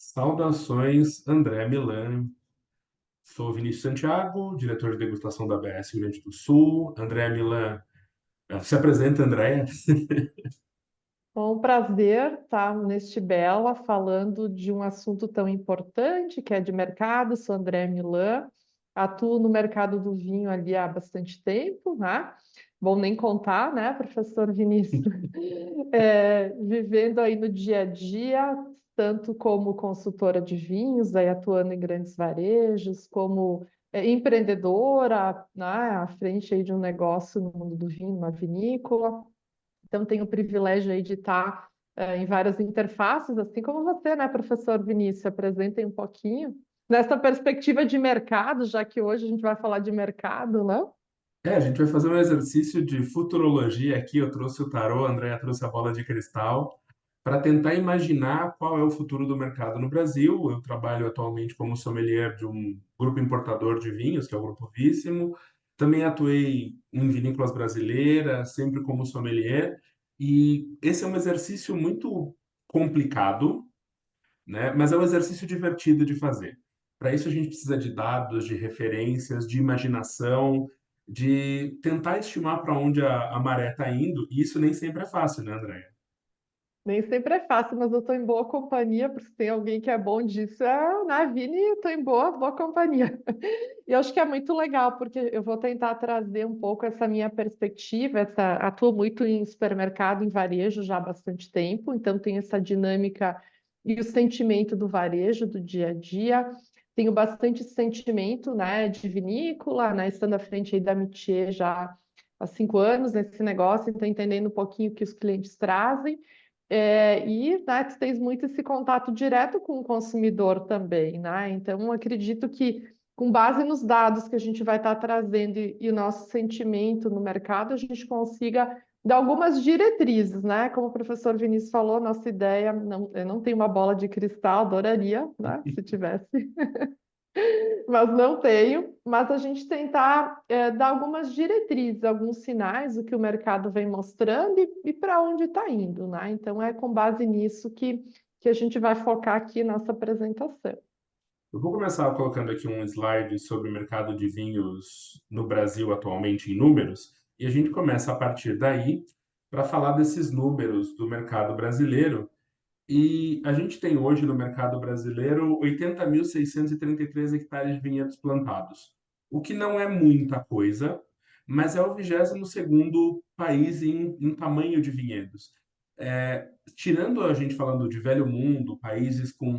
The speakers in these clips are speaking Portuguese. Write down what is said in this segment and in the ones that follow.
Saudações, André Milan. Sou Vinícius Santiago, diretor de degustação da ABS Rio Grande do Sul. André Milan, se apresenta, Andréia. Bom, um prazer estar neste Bela falando de um assunto tão importante que é de mercado. Sou André Milan, atuo no mercado do vinho ali há bastante tempo, né? Bom, nem contar, né, professor Vinícius? Vivendo aí no dia a dia, tanto como consultora de vinhos, aí atuando em grandes varejos, como empreendedora, né, à frente aí de um negócio no mundo do vinho, uma vinícola. Então, tenho o privilégio aí de estar em várias interfaces, assim como você, né, professor Vinícius? Apresentem um pouquinho nessa perspectiva de mercado, já que hoje a gente vai falar de mercado, não? A gente vai fazer um exercício de futurologia aqui. Eu trouxe o tarô, a Andréia trouxe a bola de cristal, para tentar imaginar qual é o futuro do mercado no Brasil. Eu trabalho atualmente como sommelier de um grupo importador de vinhos, que é o Grupo Víssimo. Também atuei em vinícolas brasileiras, sempre como sommelier. E esse é um exercício muito complicado, né? Mas é um exercício divertido de fazer. Para isso, a gente precisa de dados, de referências, de imaginação, de tentar estimar para onde a maré está indo. E isso nem sempre é fácil, né, André? Nem sempre é fácil, mas eu estou em boa companhia, porque se tem alguém que é bom disso, é na Vini, eu estou em boa companhia. E eu acho que é muito legal, porque eu vou tentar trazer um pouco essa minha perspectiva, atuo muito em supermercado, em varejo já há bastante tempo, então tenho essa dinâmica e o sentimento do varejo, do dia a dia. Tenho bastante sentimento, né, de vinícola, né, estando à frente aí da Métier já há 5 anos nesse negócio, então entendendo um pouquinho o que os clientes trazem. Né, tu tens muito esse contato direto com o consumidor também, né? Então, acredito que, com base nos dados que a gente vai estar trazendo e o nosso sentimento no mercado, a gente consiga dar algumas diretrizes, né? Como o professor Vinícius falou, nossa ideia, não, eu não tenho uma bola de cristal, adoraria, né? Se tivesse, mas não tenho. Mas a gente tentar dar algumas diretrizes, alguns sinais, o que o mercado vem mostrando e para onde está indo, né? Então é com base nisso que a gente vai focar aqui nossa apresentação. Eu vou começar colocando aqui um slide sobre o mercado de vinhos no Brasil atualmente em números, e a gente começa a partir daí para falar desses números do mercado brasileiro. E a gente tem hoje no mercado brasileiro 80.633 hectares de vinhedos plantados, o que não é muita coisa, mas é o 22º país em tamanho de vinhedos. Tirando a gente falando de velho mundo, países com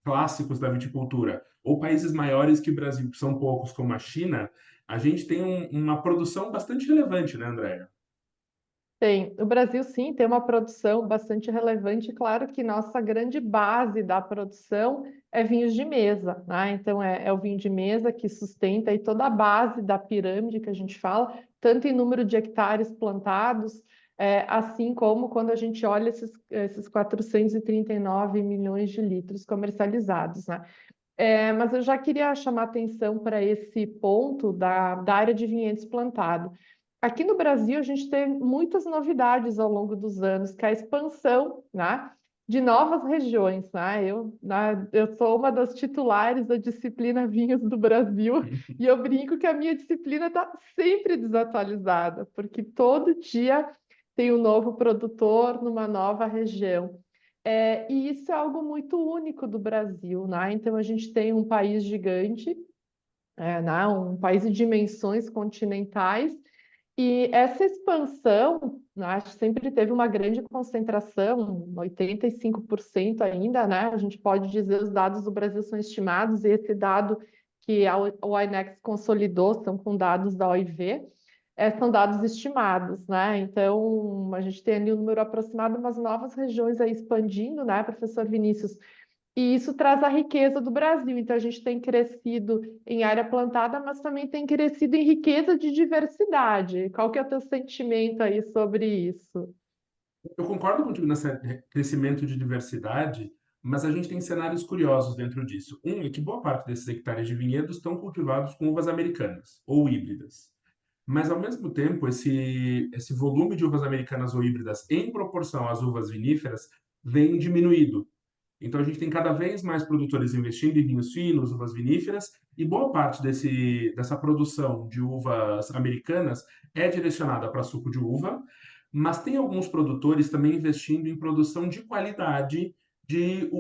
clássicos da viticultura, ou países maiores que o Brasil, que são poucos, como a China, a gente tem uma produção bastante relevante, né, Andréia? Tem, o Brasil sim tem uma produção bastante relevante. Claro que nossa grande base da produção é vinhos de mesa, né? Então é o vinho de mesa que sustenta aí toda a base da pirâmide que a gente fala, tanto em número de hectares plantados, assim como quando a gente olha esses 439 milhões de litros comercializados, né? Mas eu já queria chamar atenção para esse ponto da área de vinhedos plantado. Aqui no Brasil, a gente tem muitas novidades ao longo dos anos, que é a expansão, né, de novas regiões, né? Eu sou uma das titulares da disciplina Vinhos do Brasil e eu brinco que a minha disciplina está sempre desatualizada, porque todo dia tem um novo produtor numa nova região. E isso é algo muito único do Brasil, né? Então a gente tem um país gigante, né? Um país de dimensões continentais, e essa expansão, né, acho que sempre teve uma grande concentração, 85% ainda, né? A gente pode dizer os dados do Brasil são estimados, e esse dado que o INEX consolidou são com dados da OIV, são dados estimados, né? Então, a gente tem ali um número aproximado, umas novas regiões aí expandindo, né, professor Vinícius? E isso traz a riqueza do Brasil. Então, a gente tem crescido em área plantada, mas também tem crescido em riqueza de diversidade. Qual que é o teu sentimento aí sobre isso? Eu concordo contigo nesse crescimento de diversidade, mas a gente tem cenários curiosos dentro disso. Um é que boa parte desses hectares de vinhedos estão cultivados com uvas americanas ou híbridas. Mas, ao mesmo tempo, esse volume de uvas americanas ou híbridas em proporção às uvas viníferas vem diminuído. Então a gente tem cada vez mais produtores investindo em vinhos finos, uvas viníferas, e boa parte dessa produção de uvas americanas é direcionada para suco de uva, mas tem alguns produtores também investindo em produção de qualidade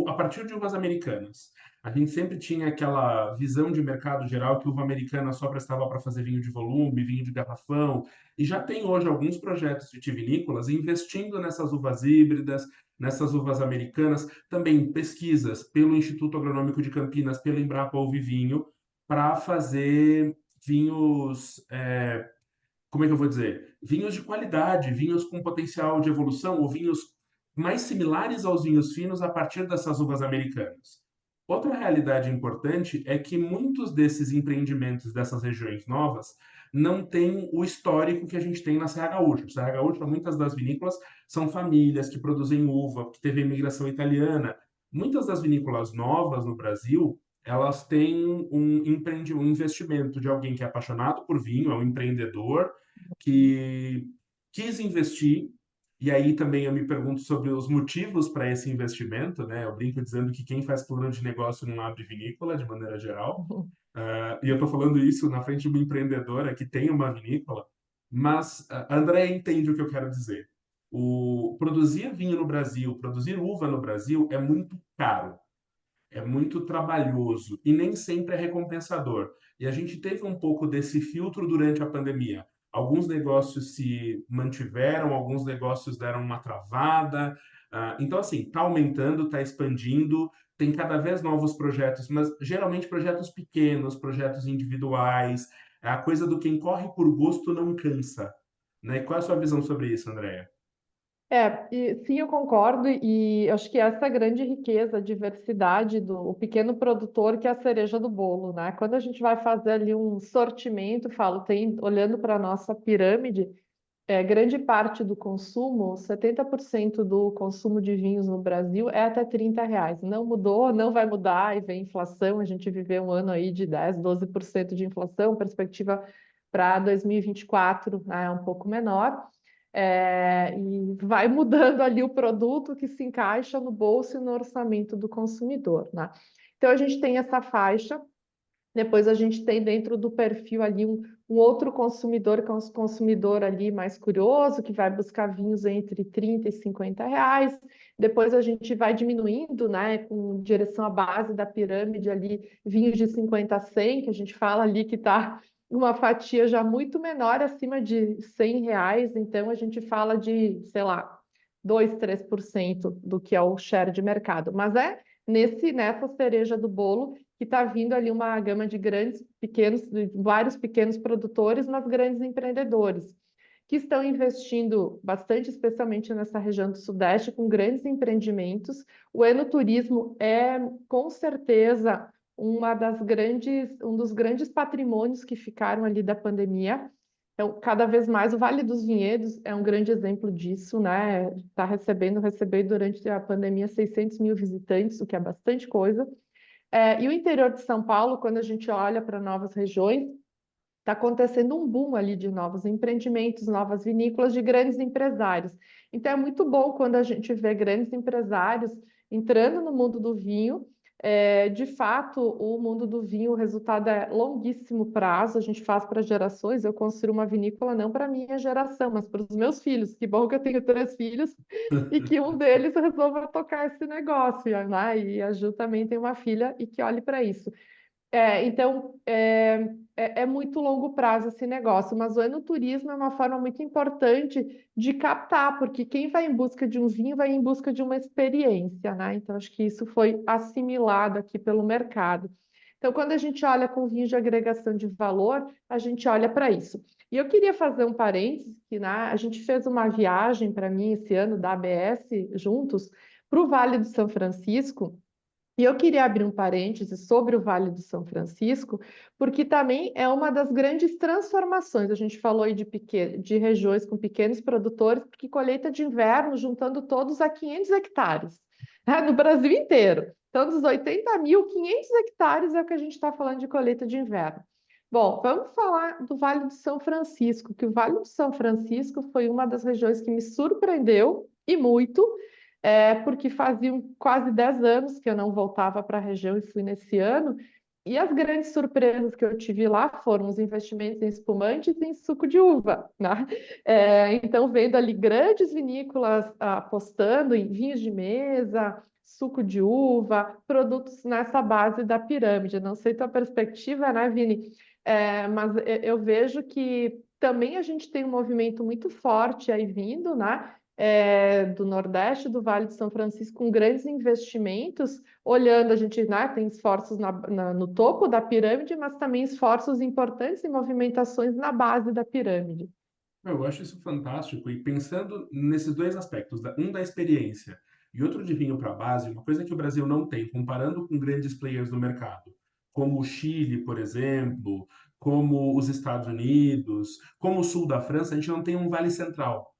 a partir de uvas americanas. A gente sempre tinha aquela visão de mercado geral que uva americana só prestava para fazer vinho de volume, vinho de garrafão, e já tem hoje alguns projetos vitivinícolas investindo nessas uvas híbridas, nessas uvas americanas, também pesquisas pelo Instituto Agronômico de Campinas, pela Embrapa Uva e Vinho, para fazer vinhos, como é que eu vou dizer? Vinhos de qualidade, vinhos com potencial de evolução, ou vinhos mais similares aos vinhos finos a partir dessas uvas americanas. Outra realidade importante é que muitos desses empreendimentos dessas regiões novas não têm o histórico que a gente tem na Serra Gaúcha. Na Serra Gaúcha, muitas das vinícolas são famílias que produzem uva, que teve a imigração italiana. Muitas das vinícolas novas no Brasil, elas têm um investimento de alguém que é apaixonado por vinho, é um empreendedor que quis investir, e aí também eu me pergunto sobre os motivos para esse investimento, né? Eu brinco dizendo que quem faz plano de negócio não abre vinícola, de maneira geral. E eu estou falando isso na frente de uma empreendedora que tem uma vinícola, mas a André entende o que eu quero dizer. Produzir vinho no Brasil, produzir uva no Brasil é muito caro, é muito trabalhoso e nem sempre é recompensador. E a gente teve um pouco desse filtro durante a pandemia. Alguns negócios se mantiveram, alguns negócios deram uma travada. Então, assim, está aumentando, está expandindo, tem cada vez novos projetos, mas geralmente projetos pequenos, projetos individuais. É a coisa do quem corre por gosto não cansa. Né? Qual é a sua visão sobre isso, Andréia? Sim, eu concordo, e acho que essa é a grande riqueza, a diversidade do o pequeno produtor, que é a cereja do bolo, né? Quando a gente vai fazer ali um sortimento, falo, olhando para a nossa pirâmide, grande parte do consumo, 70% do consumo de vinhos no Brasil é até R$ 30. Não mudou, não vai mudar, e vem inflação, a gente viveu um ano aí de 10, 12% de inflação, perspectiva para 2024, né, é um pouco menor. E vai mudando ali o produto que se encaixa no bolso e no orçamento do consumidor, né? Então a gente tem essa faixa, depois a gente tem dentro do perfil ali um outro consumidor, que é um consumidor ali mais curioso, que vai buscar vinhos entre R$ 30 e R$ 50. Depois a gente vai diminuindo, né, com direção à base da pirâmide ali, vinhos de 50 a 100, que a gente fala ali que está uma fatia já muito menor, acima de R$ 100. Então a gente fala de, sei lá, 2, 3% do que é o share de mercado. Mas nessa cereja do bolo que está vindo ali uma gama de vários pequenos produtores, mas grandes empreendedores, que estão investindo bastante, especialmente nessa região do Sudeste, com grandes empreendimentos. O enoturismo é, com certeza, um dos grandes patrimônios que ficaram ali da pandemia. Então, cada vez mais, o Vale dos Vinhedos é um grande exemplo disso, né? Está recebeu durante a pandemia 600 mil visitantes, o que é bastante coisa. E o interior de São Paulo, quando a gente olha para novas regiões, está acontecendo um boom ali de novos empreendimentos, novas vinícolas de grandes empresários. Então é muito bom quando a gente vê grandes empresários entrando no mundo do vinho. De fato, o mundo do vinho, o resultado é longuíssimo prazo, a gente faz para gerações. Eu construo uma vinícola não para minha geração, mas para os meus filhos. Que bom que eu tenho 3 filhos e que um deles resolva tocar esse negócio, né? E a Ju também tem uma filha e que olhe para isso. Então, é muito longo prazo esse negócio, mas o enoturismo é uma forma muito importante de captar, porque quem vai em busca de um vinho vai em busca de uma experiência, né? Então, acho que isso foi assimilado aqui pelo mercado. Então, quando a gente olha com vinho de agregação de valor, a gente olha para isso. E eu queria fazer um parênteses, que né, a gente fez uma viagem para mim esse ano da ABS juntos para o Vale do São Francisco. E eu queria abrir um parêntese sobre o Vale do São Francisco, porque também é uma das grandes transformações. A gente falou aí de regiões com pequenos produtores, porque colheita de inverno, juntando todos a 500 hectares, né, no Brasil inteiro. Então, dos 80 mil, 500 hectares é o que a gente está falando de colheita de inverno. Bom, vamos falar do Vale do São Francisco, que o Vale do São Francisco foi uma das regiões que me surpreendeu e muito, porque faziam quase 10 anos que eu não voltava para a região e fui nesse ano. E as grandes surpresas que eu tive lá foram os investimentos em espumantes e em suco de uva, né? Então, vendo ali grandes vinícolas apostando em vinhos de mesa, suco de uva, produtos nessa base da pirâmide. Não sei tua perspectiva, né, Vini? Mas eu vejo que também a gente tem um movimento muito forte aí vindo, né? Do Nordeste, do Vale de São Francisco, com grandes investimentos, olhando, a gente, né, tem esforços no topo da pirâmide, mas também esforços importantes em movimentações na base da pirâmide. Eu acho isso fantástico. E pensando nesses dois aspectos, um da experiência e outro de vinho para base, uma coisa que o Brasil não tem, comparando com grandes players no mercado, como o Chile, por exemplo, como os Estados Unidos, como o sul da França, a gente não tem um vale central.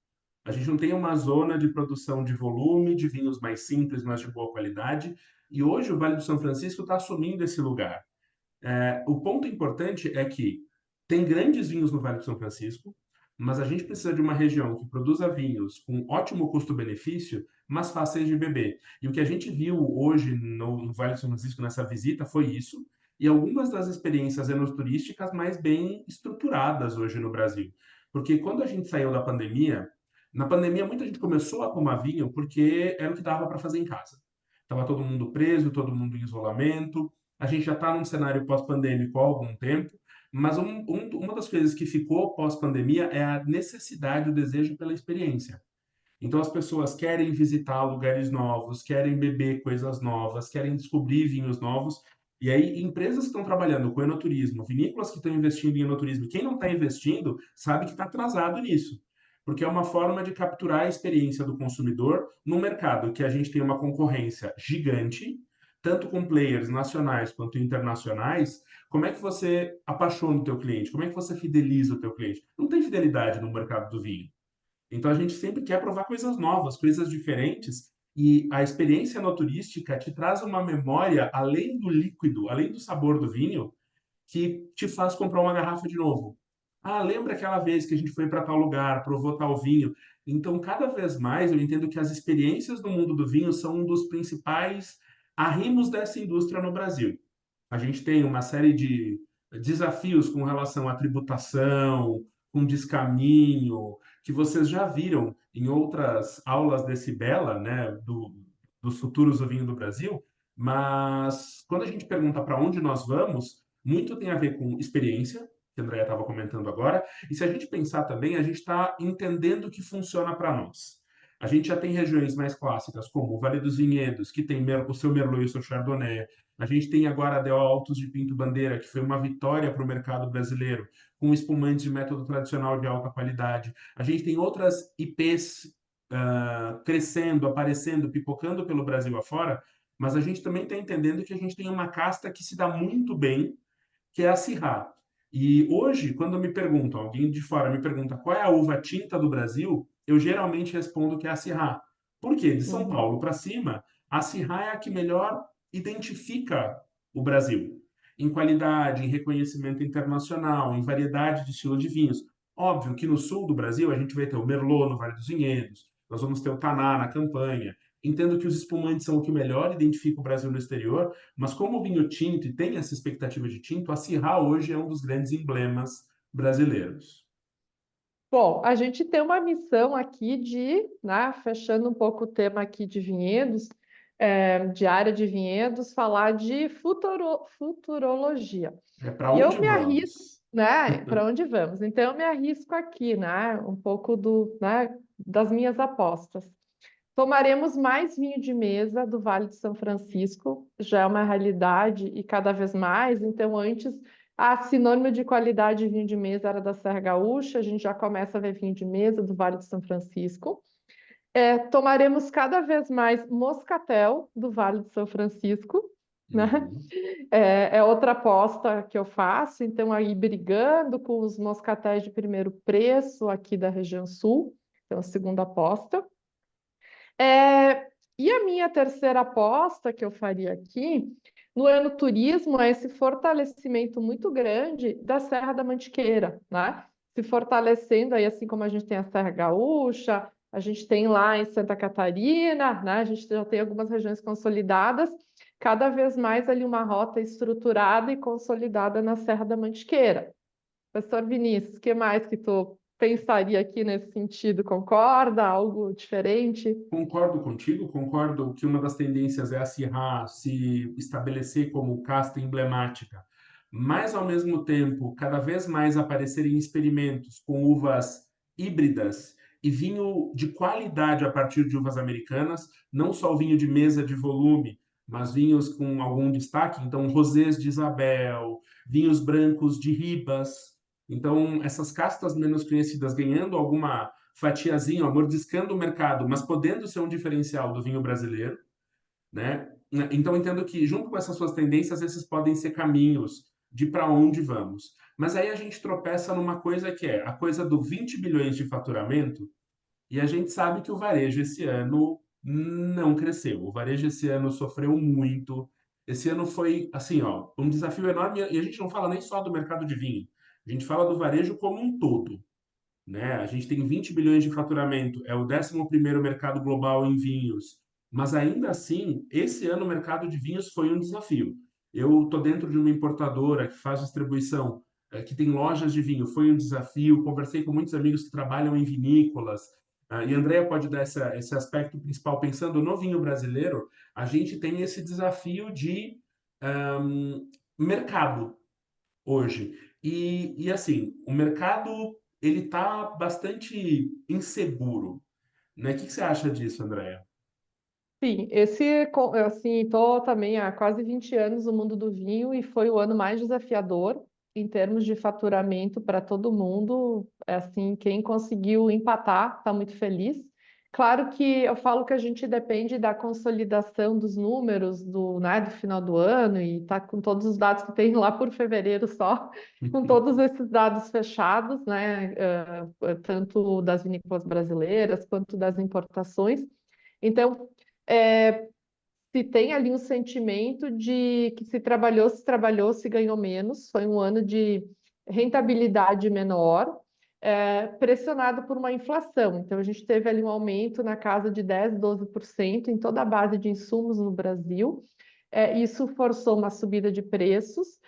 A gente não tem uma zona de produção de volume, de vinhos mais simples, mas de boa qualidade. E hoje o Vale do São Francisco está assumindo esse lugar. O ponto importante é que tem grandes vinhos no Vale do São Francisco, mas a gente precisa de uma região que produza vinhos com ótimo custo-benefício, mas fáceis de beber. E o que a gente viu hoje no Vale do São Francisco nessa visita foi isso, e algumas das experiências enoturísticas mais bem estruturadas hoje no Brasil. Porque quando a gente saiu da pandemia, na pandemia muita gente começou a tomar vinho porque era o que dava para fazer em casa. Estava todo mundo preso, todo mundo em isolamento, a gente já está num cenário pós-pandêmico há algum tempo, mas uma das coisas que ficou pós-pandemia é a necessidade, o desejo pela experiência. Então as pessoas querem visitar lugares novos, querem beber coisas novas, querem descobrir vinhos novos. E aí, empresas que estão trabalhando com enoturismo, vinícolas que estão investindo em enoturismo, quem não está investindo sabe que está atrasado nisso. Porque é uma forma de capturar a experiência do consumidor num mercado que a gente tem uma concorrência gigante, tanto com players nacionais quanto internacionais. Como é que você apaixona o teu cliente? Como é que você fideliza o teu cliente? Não tem fidelidade no mercado do vinho. Então a gente sempre quer provar coisas novas, coisas diferentes, e a experiência enoturística te traz uma memória além do líquido, além do sabor do vinho, que te faz comprar uma garrafa de novo. Ah, lembra aquela vez que a gente foi para tal lugar, provou tal vinho? Então, cada vez mais eu entendo que as experiências no mundo do vinho são um dos principais arrimos dessa indústria no Brasil. A gente tem uma série de desafios com relação à tributação, com descaminho, que vocês já viram em outras aulas desse Bela, né, dos futuros do vinho do Brasil, mas quando a gente pergunta para onde nós vamos, muito tem a ver com experiência, que a Andrea estava comentando agora, e se a gente pensar também, a gente está entendendo o que funciona para nós. A gente já tem regiões mais clássicas, como o Vale dos Vinhedos, que tem o seu Merlot e o seu Chardonnay. A gente tem agora a DO Altos de Pinto Bandeira, que foi uma vitória para o mercado brasileiro, com espumantes de método tradicional de alta qualidade. A gente tem outras IPs crescendo, aparecendo, pipocando pelo Brasil afora, mas a gente também está entendendo que a gente tem uma casta que se dá muito bem, que é a Syrah. E hoje, quando me perguntam, alguém de fora me pergunta qual é a uva tinta do Brasil, eu geralmente respondo que é a Syrah. Por quê? De São Uhum. Paulo para cima, a Syrah é a que melhor identifica o Brasil em qualidade, em reconhecimento internacional, em variedade de estilo de vinhos. Óbvio que no sul do Brasil a gente vai ter o Merlot no Vale dos Vinhedos, nós vamos ter o Taná na campanha. Entendo que os espumantes são o que melhor identifica o Brasil no exterior, mas como o vinho tinto e tem essa expectativa de tinto, a Syrah hoje é um dos grandes emblemas brasileiros. Bom, a gente tem uma missão aqui de, né, fechando um pouco o tema aqui de vinhedos, de área de vinhedos, falar de futurologia. É para E onde eu me arrisco, vamos? né, para onde vamos? Então, eu me arrisco aqui, né, um pouco né, das minhas apostas. Tomaremos mais vinho de mesa do Vale de São Francisco, já é uma realidade e cada vez mais. Então, antes, a sinônimo de qualidade de vinho de mesa era da Serra Gaúcha, a gente já começa a ver vinho de mesa do Vale de São Francisco. Tomaremos cada vez mais moscatel do Vale de São Francisco, né? Uhum. É outra aposta que eu faço, então, aí brigando com os moscatéis de primeiro preço aqui da região sul, então, a segunda aposta. E a minha terceira aposta que eu faria aqui, no enoturismo, é esse fortalecimento muito grande da Serra da Mantiqueira, né? Se fortalecendo aí, assim como a gente tem a Serra Gaúcha, A gente tem lá em Santa Catarina, né? A gente já tem algumas regiões consolidadas, cada vez mais ali uma rota estruturada e consolidada na Serra da Mantiqueira. Professor Vinícius, o que mais que tu pensaria aqui nesse sentido? Concorda? Algo diferente? Concordo contigo, concordo que uma das tendências é acirrar, se estabelecer como casta emblemática, mas ao mesmo tempo, cada vez mais aparecerem experimentos com uvas híbridas e vinho de qualidade a partir de uvas americanas, não só o vinho de mesa de volume, mas vinhos com algum destaque, então rosés de Isabel, vinhos brancos de Ribas. Então, essas castas menos conhecidas ganhando alguma fatiazinha, ó, mordiscando o mercado, mas podendo ser um diferencial do vinho brasileiro, né? Então entendo que junto com essas suas tendências, esses podem ser caminhos de para onde vamos. Mas aí a gente tropeça numa coisa que é a coisa do 20 bilhões de faturamento, e a gente sabe que o varejo esse ano não cresceu. O varejo esse ano sofreu muito. Esse ano foi assim, ó, um desafio enorme, e a gente não fala nem só do mercado de vinho. A gente fala do varejo como um todo, né? A gente tem 20 bilhões de faturamento, é o 11º mercado global em vinhos, mas ainda assim, esse ano o mercado de vinhos foi um desafio. Eu estou dentro de uma importadora que faz distribuição, que tem lojas de vinho, foi um desafio. Conversei com muitos amigos que trabalham em vinícolas, e a Andrea pode dar esse aspecto principal. Pensando no vinho brasileiro, a gente tem esse desafio de mercado hoje. E assim, o mercado ele está bastante inseguro, né? O que você acha disso, Andréia? Sim, assim, estou também há quase 20 anos no mundo do vinho e foi o ano mais desafiador em termos de faturamento para todo mundo. É assim, quem conseguiu empatar está muito feliz. Claro que eu falo que a gente depende da consolidação dos números né, do final do ano e está com todos os dados que tem lá por fevereiro só, com todos esses dados fechados, né, tanto das vinícolas brasileiras quanto das importações. Então, é, se tem ali um sentimento de que se trabalhou, se ganhou menos. Foi um ano de rentabilidade menor, pressionado por uma inflação. Então, a gente teve ali um aumento na casa de 10, 12% em toda a base de insumos no Brasil. Isso forçou uma subida de preços.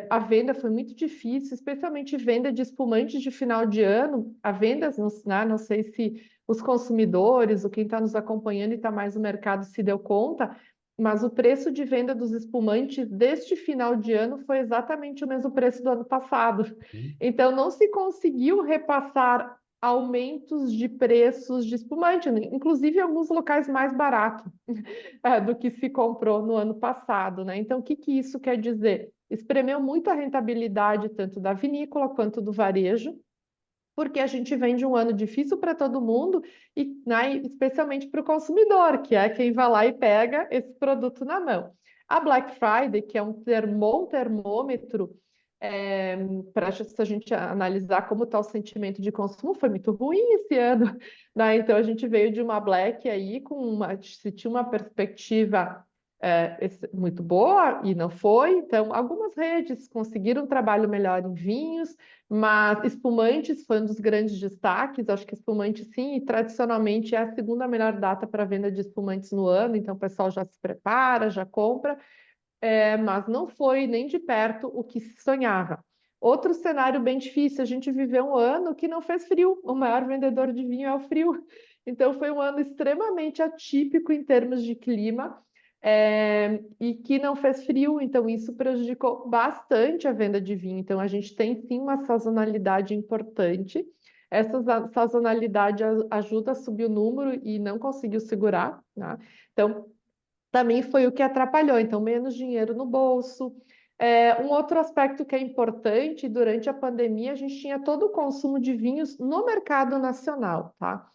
A venda foi muito difícil, especialmente venda de espumantes de final de ano. A vendas, não sei se os consumidores, ou quem está nos acompanhando e está mais no mercado se deu conta, mas o preço de venda dos espumantes deste final de ano foi exatamente o mesmo preço do ano passado. Então, não se conseguiu repassar aumentos de preços de espumante, inclusive em alguns locais mais baratos do que se comprou no ano passado, né? Então, o que que isso quer dizer? Espremeu muito a rentabilidade tanto da vinícola quanto do varejo, porque a gente vem de um ano difícil para todo mundo e, né, especialmente para o consumidor, que é quem vai lá e pega esse produto na mão. A Black Friday, que é um bom termômetro para a gente analisar como está o sentimento de consumo, foi muito ruim esse ano, né? Então a gente veio de uma Black aí se tinha uma perspectiva muito boa e não foi. Então, algumas redes conseguiram um trabalho melhor em vinhos, mas espumantes foi um dos grandes destaques. Acho que espumante, sim, e tradicionalmente é a segunda melhor data para venda de espumantes no ano, então o pessoal já se prepara, já compra, mas não foi nem de perto o que se sonhava. Outro cenário bem difícil, a gente viveu um ano que não fez frio, o maior vendedor de vinho é o frio. Então foi um ano extremamente atípico em termos de clima, e que não fez frio, então isso prejudicou bastante a venda de vinho. Então a gente tem sim uma sazonalidade importante. Essa sazonalidade ajuda a subir o número e não conseguiu segurar, né? Então também foi o que atrapalhou, então menos dinheiro no bolso. Um outro aspecto que é importante, durante a pandemia, a gente tinha todo o consumo de vinhos no mercado nacional, tá?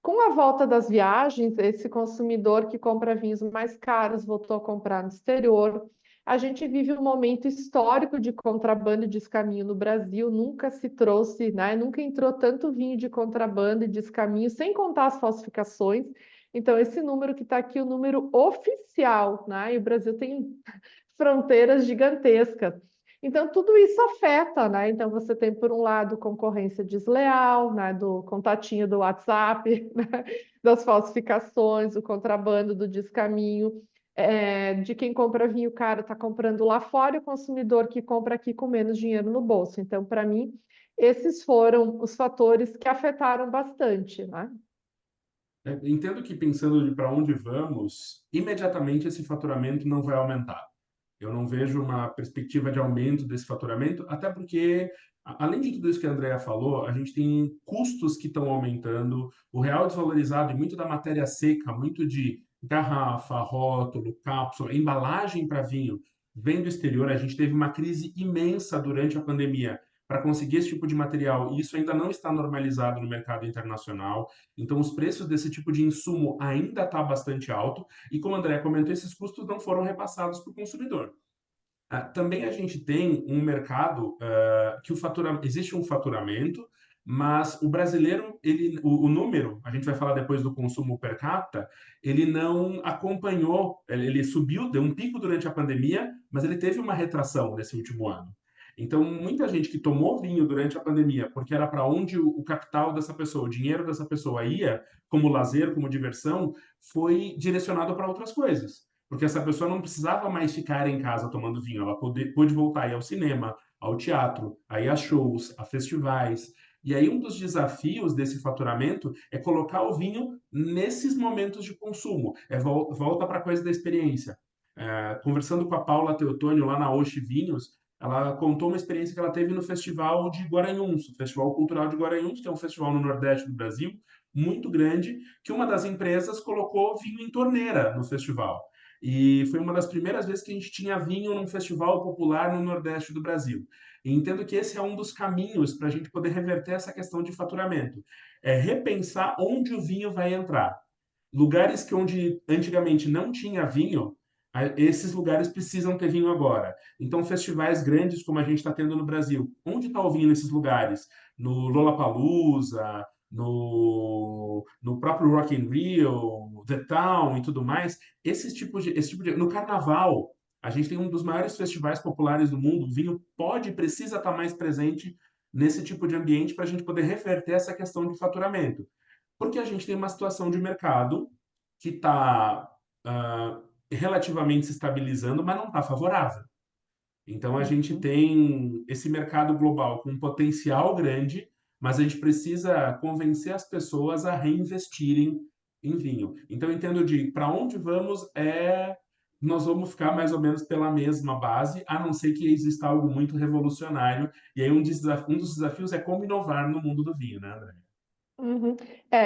Com a volta das viagens, esse consumidor que compra vinhos mais caros voltou a comprar no exterior. A gente vive um momento histórico de contrabando e descaminho no Brasil. Nunca se trouxe, né? Nunca entrou tanto vinho de contrabando e descaminho, sem contar as falsificações. Então, esse número que está aqui, o número oficial, né? E o Brasil tem fronteiras gigantescas. Então, tudo isso afeta, né? Então, você tem, por um lado, concorrência desleal, né? Do contatinho do WhatsApp, né? Das falsificações, o contrabando do descaminho, de quem compra vinho caro está comprando lá fora e o consumidor que compra aqui com menos dinheiro no bolso. Então, para mim, esses foram os fatores que afetaram bastante, né? Entendo que pensando de para onde vamos, imediatamente esse faturamento não vai aumentar. Eu não vejo uma perspectiva de aumento desse faturamento, até porque, além de tudo isso que a Andrea falou, a gente tem custos que estão aumentando, o real desvalorizado e muito da matéria seca, muito de garrafa, rótulo, cápsula, embalagem para vinho, vem do exterior. A gente teve uma crise imensa durante a pandemia para conseguir esse tipo de material, e isso ainda não está normalizado no mercado internacional. Então, os preços desse tipo de insumo ainda está bastante alto, e como a Andrea comentou, esses custos não foram repassados para o consumidor. Também a gente tem um mercado que existe um faturamento, mas o brasileiro, o número, a gente vai falar depois do consumo per capita, ele não acompanhou, ele subiu, deu um pico durante a pandemia, mas ele teve uma retração nesse último ano. Então, muita gente que tomou vinho durante a pandemia, porque era para onde o capital dessa pessoa, o dinheiro dessa pessoa ia, como lazer, como diversão, foi direcionado para outras coisas. Porque essa pessoa não precisava mais ficar em casa tomando vinho, ela pôde voltar a ir ao cinema, ao teatro, a ir a shows, a festivais. E aí um dos desafios desse faturamento é colocar o vinho nesses momentos de consumo. Volta para a coisa da experiência. Conversando com a Paula Teotônio lá na Oshi Vinhos, ela contou uma experiência que ela teve no Festival de Guaranhuns, o Festival Cultural de Guaranhuns, que é um festival no Nordeste do Brasil, muito grande, que uma das empresas colocou vinho em torneira no festival. E foi uma das primeiras vezes que a gente tinha vinho num festival popular no Nordeste do Brasil. E entendo que esse é um dos caminhos para a gente poder reverter essa questão de faturamento. É repensar onde o vinho vai entrar. Lugares que onde antigamente não tinha vinho, esses lugares precisam ter vinho agora. Então, festivais grandes como a gente está tendo no Brasil, onde está o vinho nesses lugares? No Lollapalooza, no próprio Rock in Rio, The Town e tudo mais. No Carnaval, a gente tem um dos maiores festivais populares do mundo. O vinho pode e precisa estar mais presente nesse tipo de ambiente para a gente poder reverter essa questão de faturamento. Porque a gente tem uma situação de mercado que está relativamente se estabilizando, mas não está favorável. Então a gente Uhum. tem esse mercado global com um potencial grande, mas a gente precisa convencer as pessoas a reinvestirem em vinho. Então eu entendo de para onde vamos nós vamos ficar mais ou menos pela mesma base, a não ser que exista algo muito revolucionário. E aí um dos desafios é como inovar no mundo do vinho, né, André? Uhum.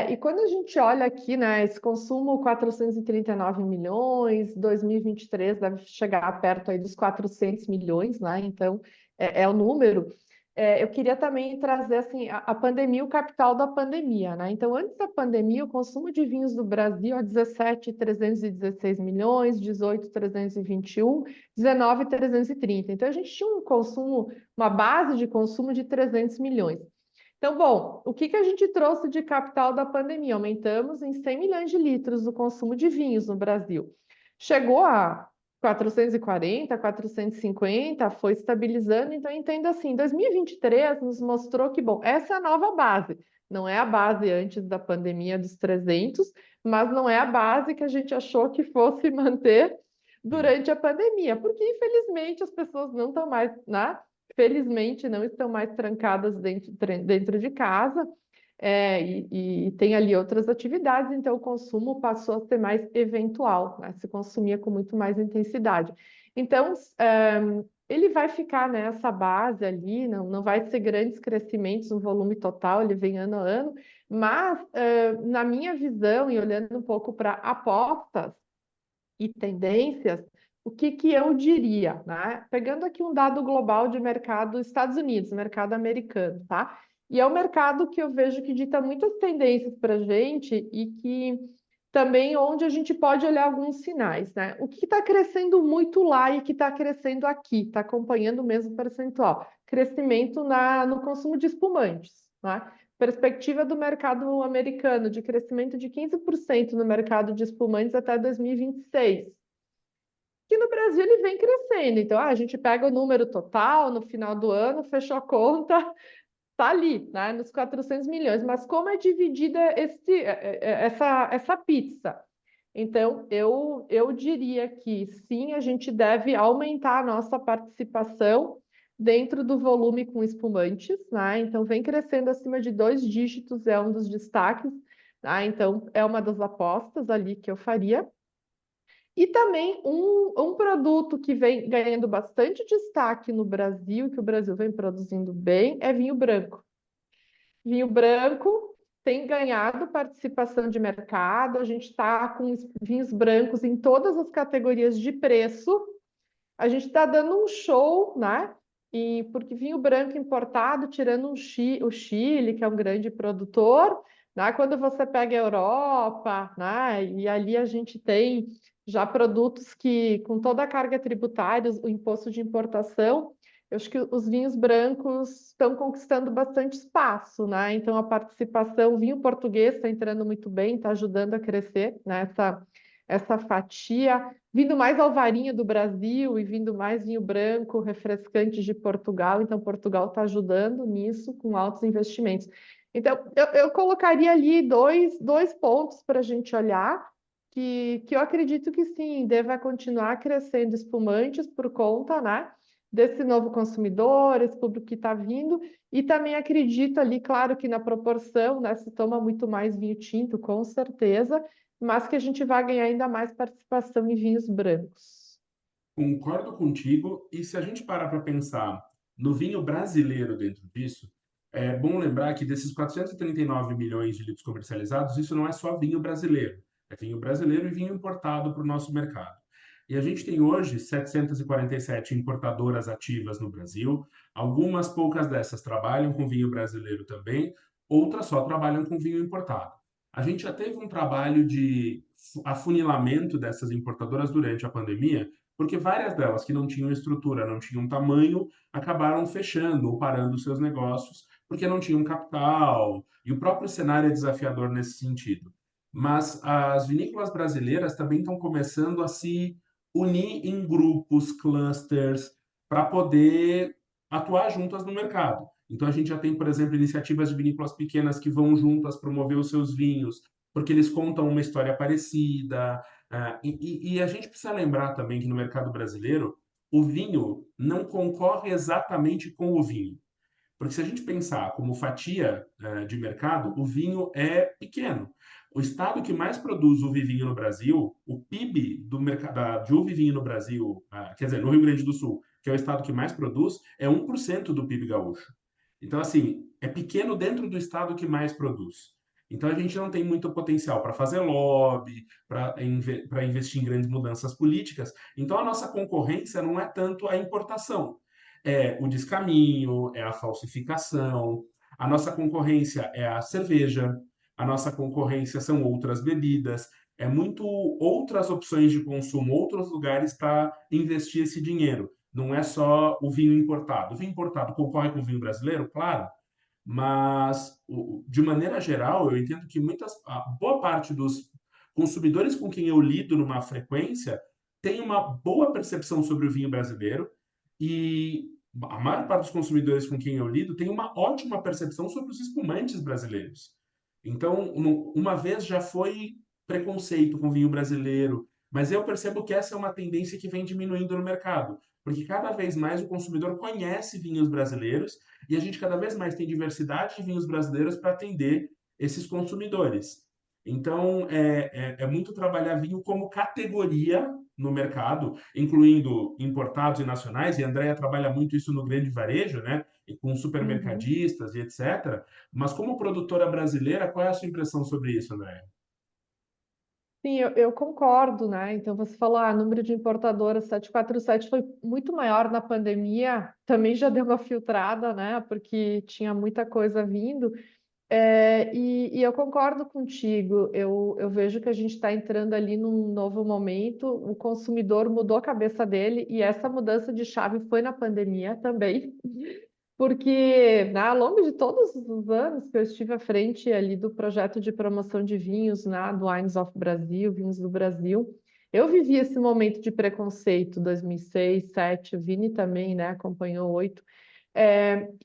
E quando a gente olha aqui, né, esse consumo 439 milhões, 2023 deve chegar perto aí dos 400 milhões, né? Então, é o número. Eu queria também trazer assim a pandemia, o capital da pandemia, né? Então, antes da pandemia, o consumo de vinhos do Brasil é 17,316 milhões, 18,321, 19,330. Então, a gente tinha um consumo, uma base de consumo de 300 milhões. Então, bom, o que que a gente trouxe de capital da pandemia? Aumentamos em 100 milhões de litros o consumo de vinhos no Brasil. Chegou a 440, 450, foi estabilizando. Então, entendo assim, 2023 nos mostrou que, bom, essa é a nova base. Não é a base antes da pandemia dos 300, mas não é a base que a gente achou que fosse manter Sim. durante a pandemia, porque infelizmente as pessoas não estão mais, né? Felizmente não estão mais trancadas dentro de casa, e tem ali outras atividades, então o consumo passou a ser mais eventual, né? Se consumia com muito mais intensidade. Então, ele vai ficar nessa base ali, não vai ser grandes crescimentos no volume total, ele vem ano a ano, mas na minha visão, e olhando um pouco para apostas, e tendências, o que que eu diria, né? Pegando aqui um dado global de mercado Estados Unidos, mercado americano, tá? E é um mercado que eu vejo que dita muitas tendências para a gente e que também onde a gente pode olhar alguns sinais, né? O que está crescendo muito lá e que está crescendo aqui, está acompanhando o mesmo percentual? Crescimento no consumo de espumantes, né? Perspectiva do mercado americano de crescimento de 15% no mercado de espumantes até 2026. que no Brasil ele vem crescendo. Então, a gente pega o número total no final do ano, fechou a conta, tá ali, né, nos 400 milhões. Mas como é dividida essa pizza? Então, eu diria que sim, a gente deve aumentar a nossa participação dentro do volume com espumantes, né? Então, vem crescendo acima de 2 dígitos, é um dos destaques, tá? Então, é uma das apostas ali que eu faria. E também um produto que vem ganhando bastante destaque no Brasil, que o Brasil vem produzindo bem, é vinho branco. Vinho branco tem ganhado participação de mercado, a gente está com os vinhos brancos em todas as categorias de preço, a gente está dando um show, né? E porque vinho branco importado, tirando o Chile, que é um grande produtor, né? Quando você pega a Europa, né? E ali a gente tem já produtos que, com toda a carga tributária, o imposto de importação, eu acho que os vinhos brancos estão conquistando bastante espaço, né? Então a participação, o vinho português está entrando muito bem, está ajudando a crescer nessa essa fatia vindo mais alvarinho do Brasil e vindo mais vinho branco, refrescante de Portugal. Então, Portugal está ajudando nisso com altos investimentos. Então, eu colocaria ali dois pontos para a gente olhar, que eu acredito que sim, deva continuar crescendo espumantes por conta, né, desse novo consumidor, esse público que está vindo, e também acredito ali, claro que na proporção, né, se toma muito mais vinho tinto, com certeza, mas que a gente vai ganhar ainda mais participação em vinhos brancos. Concordo contigo, e se a gente parar para pensar no vinho brasileiro dentro disso, é bom lembrar que desses 439 milhões de litros comercializados, isso não é só vinho brasileiro, é vinho brasileiro e vinho importado para o nosso mercado. E a gente tem hoje 747 importadoras ativas no Brasil, algumas poucas dessas trabalham com vinho brasileiro também, outras só trabalham com vinho importado. A gente já teve um trabalho de afunilamento dessas importadoras durante a pandemia, porque várias delas que não tinham estrutura, não tinham tamanho, acabaram fechando ou parando seus negócios, porque não tinham capital, e o próprio cenário é desafiador nesse sentido. Mas as vinícolas brasileiras também estão começando a se unir em grupos, clusters, para poder atuar juntas no mercado. Então a gente já tem, por exemplo, iniciativas de vinícolas pequenas que vão juntas promover os seus vinhos, porque eles contam uma história parecida, e a gente precisa lembrar também que no mercado brasileiro, o vinho não concorre exatamente com o vinho. Porque se a gente pensar como fatia de mercado, o vinho é pequeno. O estado que mais produz uva e vinho no Brasil, o PIB do mercado de uva e vinho no Brasil, quer dizer, no Rio Grande do Sul, que é o estado que mais produz, é 1% do PIB gaúcho. Então, assim, é pequeno dentro do estado que mais produz. Então, a gente não tem muito potencial para fazer lobby, para investir em grandes mudanças políticas. Então, a nossa concorrência não é tanto a importação, é o descaminho, é a falsificação. A nossa concorrência é a cerveja, a nossa concorrência são outras bebidas, é muito outras opções de consumo, outros lugares para investir esse dinheiro. Não é só o vinho importado. O vinho importado concorre com o vinho brasileiro, claro, mas de maneira geral, eu entendo que a boa parte dos consumidores com quem eu lido numa frequência tem uma boa percepção sobre o vinho brasileiro e a maior parte dos consumidores com quem eu lido tem uma ótima percepção sobre os espumantes brasileiros. Então, uma vez já foi preconceito com vinho brasileiro, mas eu percebo que essa é uma tendência que vem diminuindo no mercado, porque cada vez mais o consumidor conhece vinhos brasileiros e a gente cada vez mais tem diversidade de vinhos brasileiros para atender esses consumidores. Então, é muito trabalhar vinho como categoria no mercado, incluindo importados e nacionais, e a Andrea trabalha muito isso no grande varejo, né? E com Uhum. supermercadistas e etc. Mas como produtora brasileira, qual é a sua impressão sobre isso, Andrea? Sim, eu concordo, né? Então você falou, número de importadoras 747 foi muito maior na pandemia, também já deu uma filtrada, né? Porque tinha muita coisa vindo. E eu concordo contigo, eu vejo que a gente está entrando ali num novo momento, o consumidor mudou a cabeça dele, e essa mudança de chave foi na pandemia também. Porque, né, ao longo de todos os anos que eu estive à frente ali do projeto de promoção de vinhos, né, do Wines of Brasil, Vinhos do Brasil, Eu vivi esse momento de preconceito, 2006, 2007, o Vini também, né, acompanhou 8.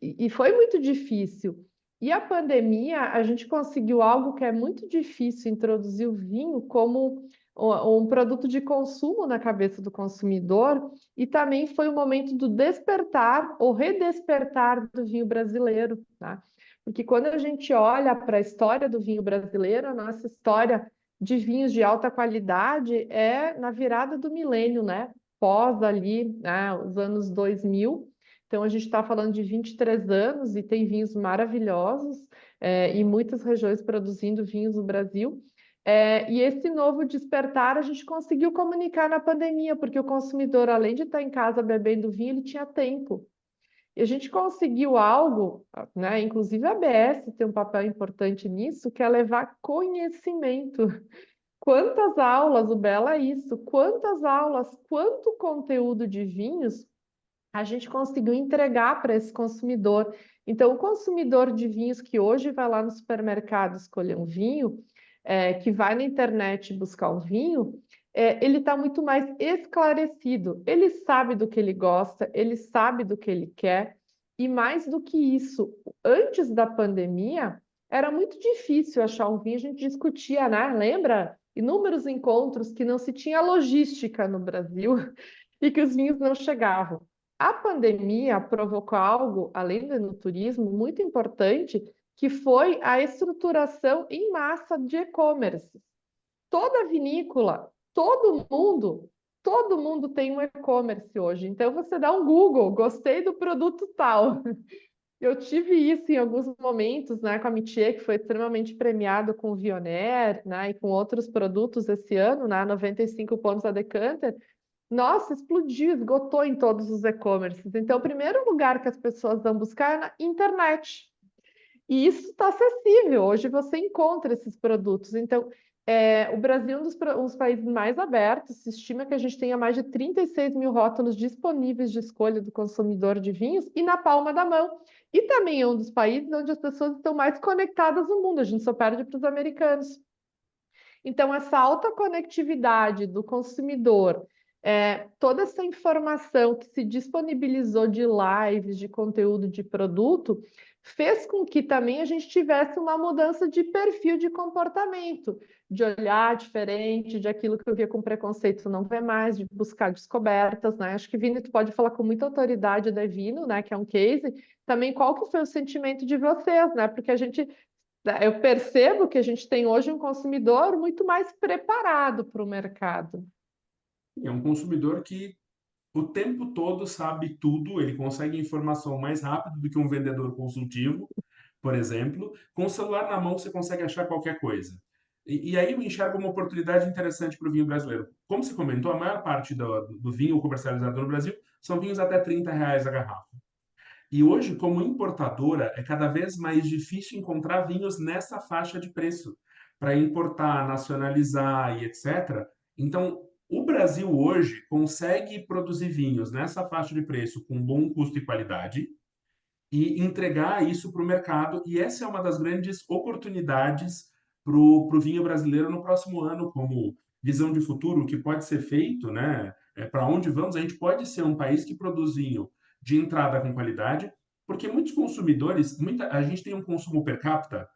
E foi muito difícil. E a pandemia, a gente conseguiu algo que é muito difícil, introduzir o vinho como um produto de consumo na cabeça do consumidor, e também foi o momento do despertar ou redespertar do vinho brasileiro, tá? Porque quando a gente olha para a história do vinho brasileiro, a nossa história de vinhos de alta qualidade é na virada do milênio, né? Pós ali, né, os anos 2000. Então, a gente está falando de 23 anos e tem vinhos maravilhosos, em muitas regiões produzindo vinhos no Brasil. E esse novo despertar a gente conseguiu comunicar na pandemia, porque o consumidor, além de estar em casa bebendo vinho, ele tinha tempo. E a gente conseguiu algo, né? Inclusive a ABS tem um papel importante nisso, que é levar conhecimento. Quantas aulas, o Bela é isso, quantas aulas, quanto conteúdo de vinhos a gente conseguiu entregar para esse consumidor. Então, o consumidor de vinhos que hoje vai lá no supermercado escolher um vinho, que vai na internet buscar um vinho, ele está muito mais esclarecido. Ele sabe do que ele gosta, ele sabe do que ele quer. E mais do que isso, antes da pandemia, era muito difícil achar um vinho. A gente discutia, né? Lembra? Inúmeros encontros que não se tinha logística no Brasil e que os vinhos não chegavam. A pandemia provocou algo, além do turismo, muito importante, que foi a estruturação em massa de e-commerce. Toda vinícola, todo mundo tem um e-commerce hoje. Então você dá um Google, gostei do produto tal. Eu tive isso em alguns momentos, né, com a Métier, que foi extremamente premiado com o Vionner, né, e com outros produtos esse ano, né, 95 pontos a Decanter. Nossa, explodiu, esgotou em todos os e-commerces. Então, o primeiro lugar que as pessoas vão buscar é na internet. E isso está acessível. Hoje você encontra esses produtos. Então, o Brasil é um dos países mais abertos. Se estima que a gente tenha mais de 36 mil rótulos disponíveis de escolha do consumidor de vinhos e na palma da mão. E também é um dos países onde as pessoas estão mais conectadas no mundo. A gente só perde para os americanos. Então, essa alta conectividade do consumidor, toda essa informação que se disponibilizou de lives, de conteúdo, de produto, fez com que também a gente tivesse uma mudança de perfil de comportamento, de olhar diferente, de aquilo que eu via com preconceito não ver mais, de buscar descobertas, né? Acho que Vini, tu pode falar com muita autoridade da Vino, né? Que é um case. Também qual que foi o sentimento de vocês, né? Porque a gente eu percebo que a gente tem hoje um consumidor muito mais preparado para o mercado. É um consumidor que o tempo todo sabe tudo, ele consegue informação mais rápido do que um vendedor consultivo, por exemplo. Com o celular na mão você consegue achar qualquer coisa. E aí eu enxergo uma oportunidade interessante para o vinho brasileiro. Como você comentou, a maior parte do vinho comercializado no Brasil são vinhos até R$ 30 a garrafa. E hoje, como importadora, é cada vez mais difícil encontrar vinhos nessa faixa de preço para importar, nacionalizar e etc. Então, o Brasil hoje consegue produzir vinhos nessa faixa de preço com bom custo e qualidade e entregar isso para o mercado. E essa é uma das grandes oportunidades para o vinho brasileiro no próximo ano, como visão de futuro, o que pode ser feito, né? Para onde vamos? A gente pode ser um país que produz vinho de entrada com qualidade, porque muitos consumidores, a gente tem um consumo per capita,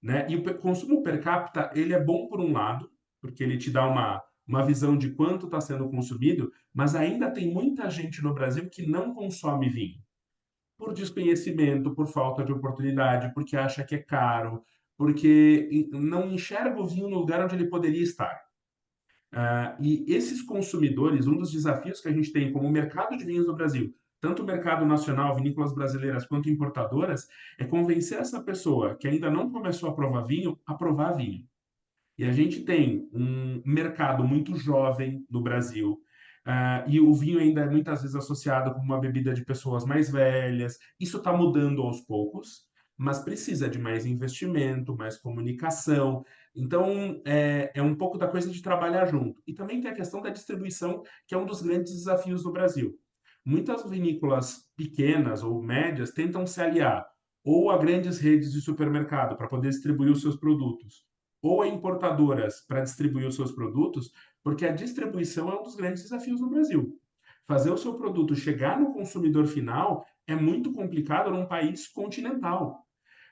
né? E o consumo per capita ele é bom por um lado, porque ele te dá uma visão de quanto está sendo consumido, mas ainda tem muita gente no Brasil que não consome vinho por desconhecimento, por falta de oportunidade, porque acha que é caro, porque não enxerga o vinho no lugar onde ele poderia estar. E esses consumidores, um dos desafios que a gente tem como mercado de vinhos no Brasil, tanto o mercado nacional, vinícolas brasileiras, quanto importadoras, é convencer essa pessoa que ainda não começou a provar vinho, a provar vinho. E a gente tem um mercado muito jovem no Brasil, e o vinho ainda é muitas vezes associado com uma bebida de pessoas mais velhas. Isso está mudando aos poucos, mas precisa de mais investimento, mais comunicação. Então, é um pouco da coisa de trabalhar junto. E também tem a questão da distribuição, que é um dos grandes desafios no Brasil. Muitas vinícolas pequenas ou médias tentam se aliar ou a grandes redes de supermercado para poder distribuir os seus produtos, ou a importadoras para distribuir os seus produtos, porque a distribuição é um dos grandes desafios no Brasil. Fazer o seu produto chegar no consumidor final é muito complicado num país continental.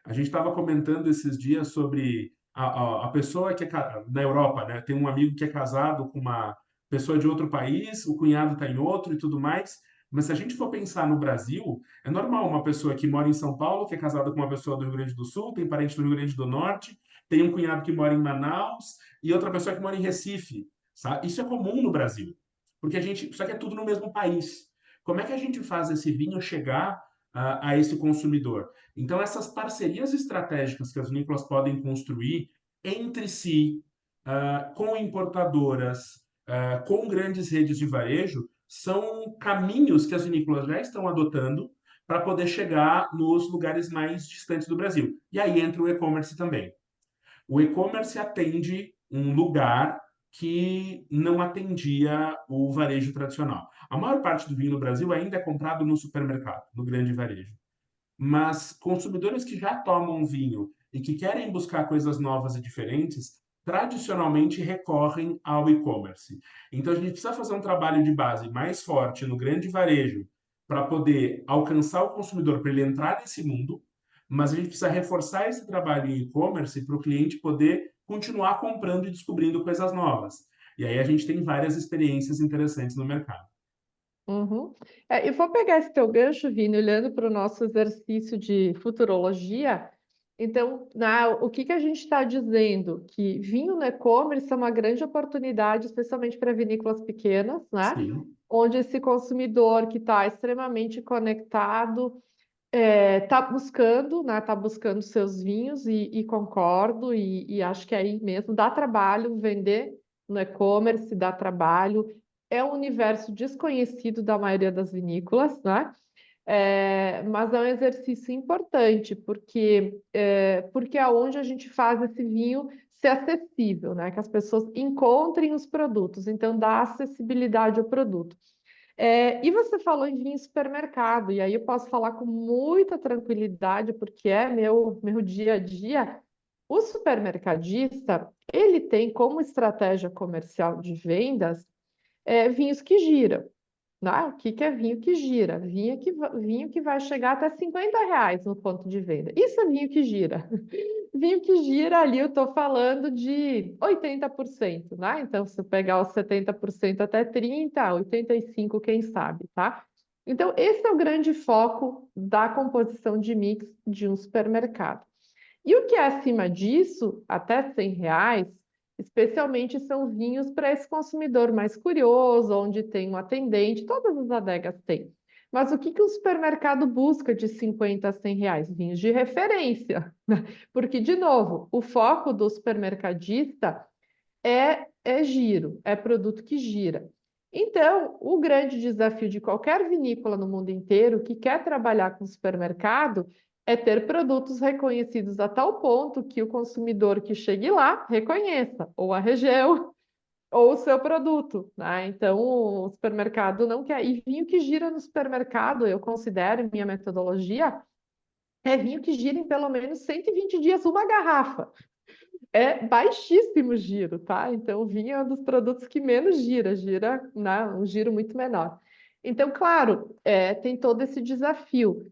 A gente estava comentando esses dias sobre a pessoa que é na Europa, né? Tem um amigo que é casado com uma pessoa de outro país, o cunhado está em outro e tudo mais. Mas se a gente for pensar no Brasil, é normal uma pessoa que mora em São Paulo, que é casada com uma pessoa do Rio Grande do Sul, tem parente do Rio Grande do Norte, tem um cunhado que mora em Manaus e outra pessoa que mora em Recife, sabe? Isso é comum no Brasil, porque a gente, só que é tudo no mesmo país. Como é que a gente faz esse vinho chegar a esse consumidor? Então, essas parcerias estratégicas que as vinícolas podem construir entre si, com importadoras, com grandes redes de varejo, são caminhos que as vinícolas já estão adotando para poder chegar nos lugares mais distantes do Brasil. E aí entra o e-commerce também. O e-commerce atende um lugar que não atendia o varejo tradicional. A maior parte do vinho no Brasil ainda é comprado no supermercado, no grande varejo. Mas consumidores que já tomam vinho e que querem buscar coisas novas e diferentes, tradicionalmente recorrem ao e-commerce. Então a gente precisa fazer um trabalho de base mais forte no grande varejo para poder alcançar o consumidor para ele entrar nesse mundo, mas a gente precisa reforçar esse trabalho em e-commerce para o cliente poder continuar comprando e descobrindo coisas novas. E aí a gente tem várias experiências interessantes no mercado. Uhum. E vou pegar esse teu gancho, Vini, olhando para o nosso exercício de futurologia. Então, o que que a gente está dizendo? Que vinho no e-commerce é uma grande oportunidade, especialmente para vinícolas pequenas, né? Sim, Onde esse consumidor que está extremamente conectado está buscando seus vinhos e concordo, e acho que aí mesmo dá trabalho vender no e-commerce, dá trabalho. É um universo desconhecido da maioria das vinícolas, né? Mas é um exercício importante, porque é onde a gente faz esse vinho ser acessível, né? Que as pessoas encontrem os produtos, então dá acessibilidade ao produto. E você falou em vinho em supermercado, e aí eu posso falar com muita tranquilidade, porque é meu dia a dia. O supermercadista, ele tem como estratégia comercial de vendas vinhos que giram. Né? O que que é vinho que gira? Vinho que vai chegar até R$ 50 no ponto de venda. Isso é vinho que gira. Vinho que gira ali, eu estou falando de 80%, né? Então, se eu pegar os 70% até 30%, 85%, quem sabe, tá? Então, esse é o grande foco da composição de mix de um supermercado. E o que é acima disso, até R$ 100, especialmente são vinhos para esse consumidor mais curioso, onde tem um atendente, todas as adegas têm. Mas o que que o supermercado busca de 50 a R$ 100? Vinhos de referência. Porque, de novo, o foco do supermercadista é giro, é produto que gira. Então, o grande desafio de qualquer vinícola no mundo inteiro que quer trabalhar com supermercado é ter produtos reconhecidos a tal ponto que o consumidor que chegue lá reconheça ou a região ou o seu produto, né? Então, o supermercado não quer. E vinho que gira no supermercado, eu considero, minha metodologia, é vinho que gira em pelo menos 120 dias uma garrafa. É baixíssimo giro, tá? Então, o vinho é um dos produtos que menos gira, né, um giro muito menor. Então, claro, tem todo esse desafio.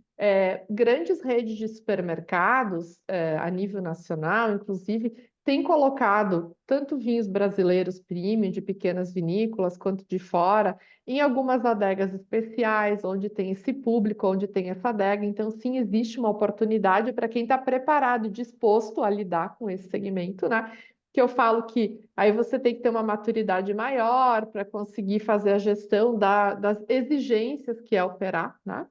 Grandes redes de supermercados, a nível nacional, inclusive, têm colocado tanto vinhos brasileiros premium, de pequenas vinícolas, quanto de fora, em algumas adegas especiais, onde tem esse público, onde tem essa adega. Então, sim, existe uma oportunidade para quem está preparado e disposto a lidar com esse segmento, né? Que eu falo que aí você tem que ter uma maturidade maior para conseguir fazer a gestão das exigências que é operar, né?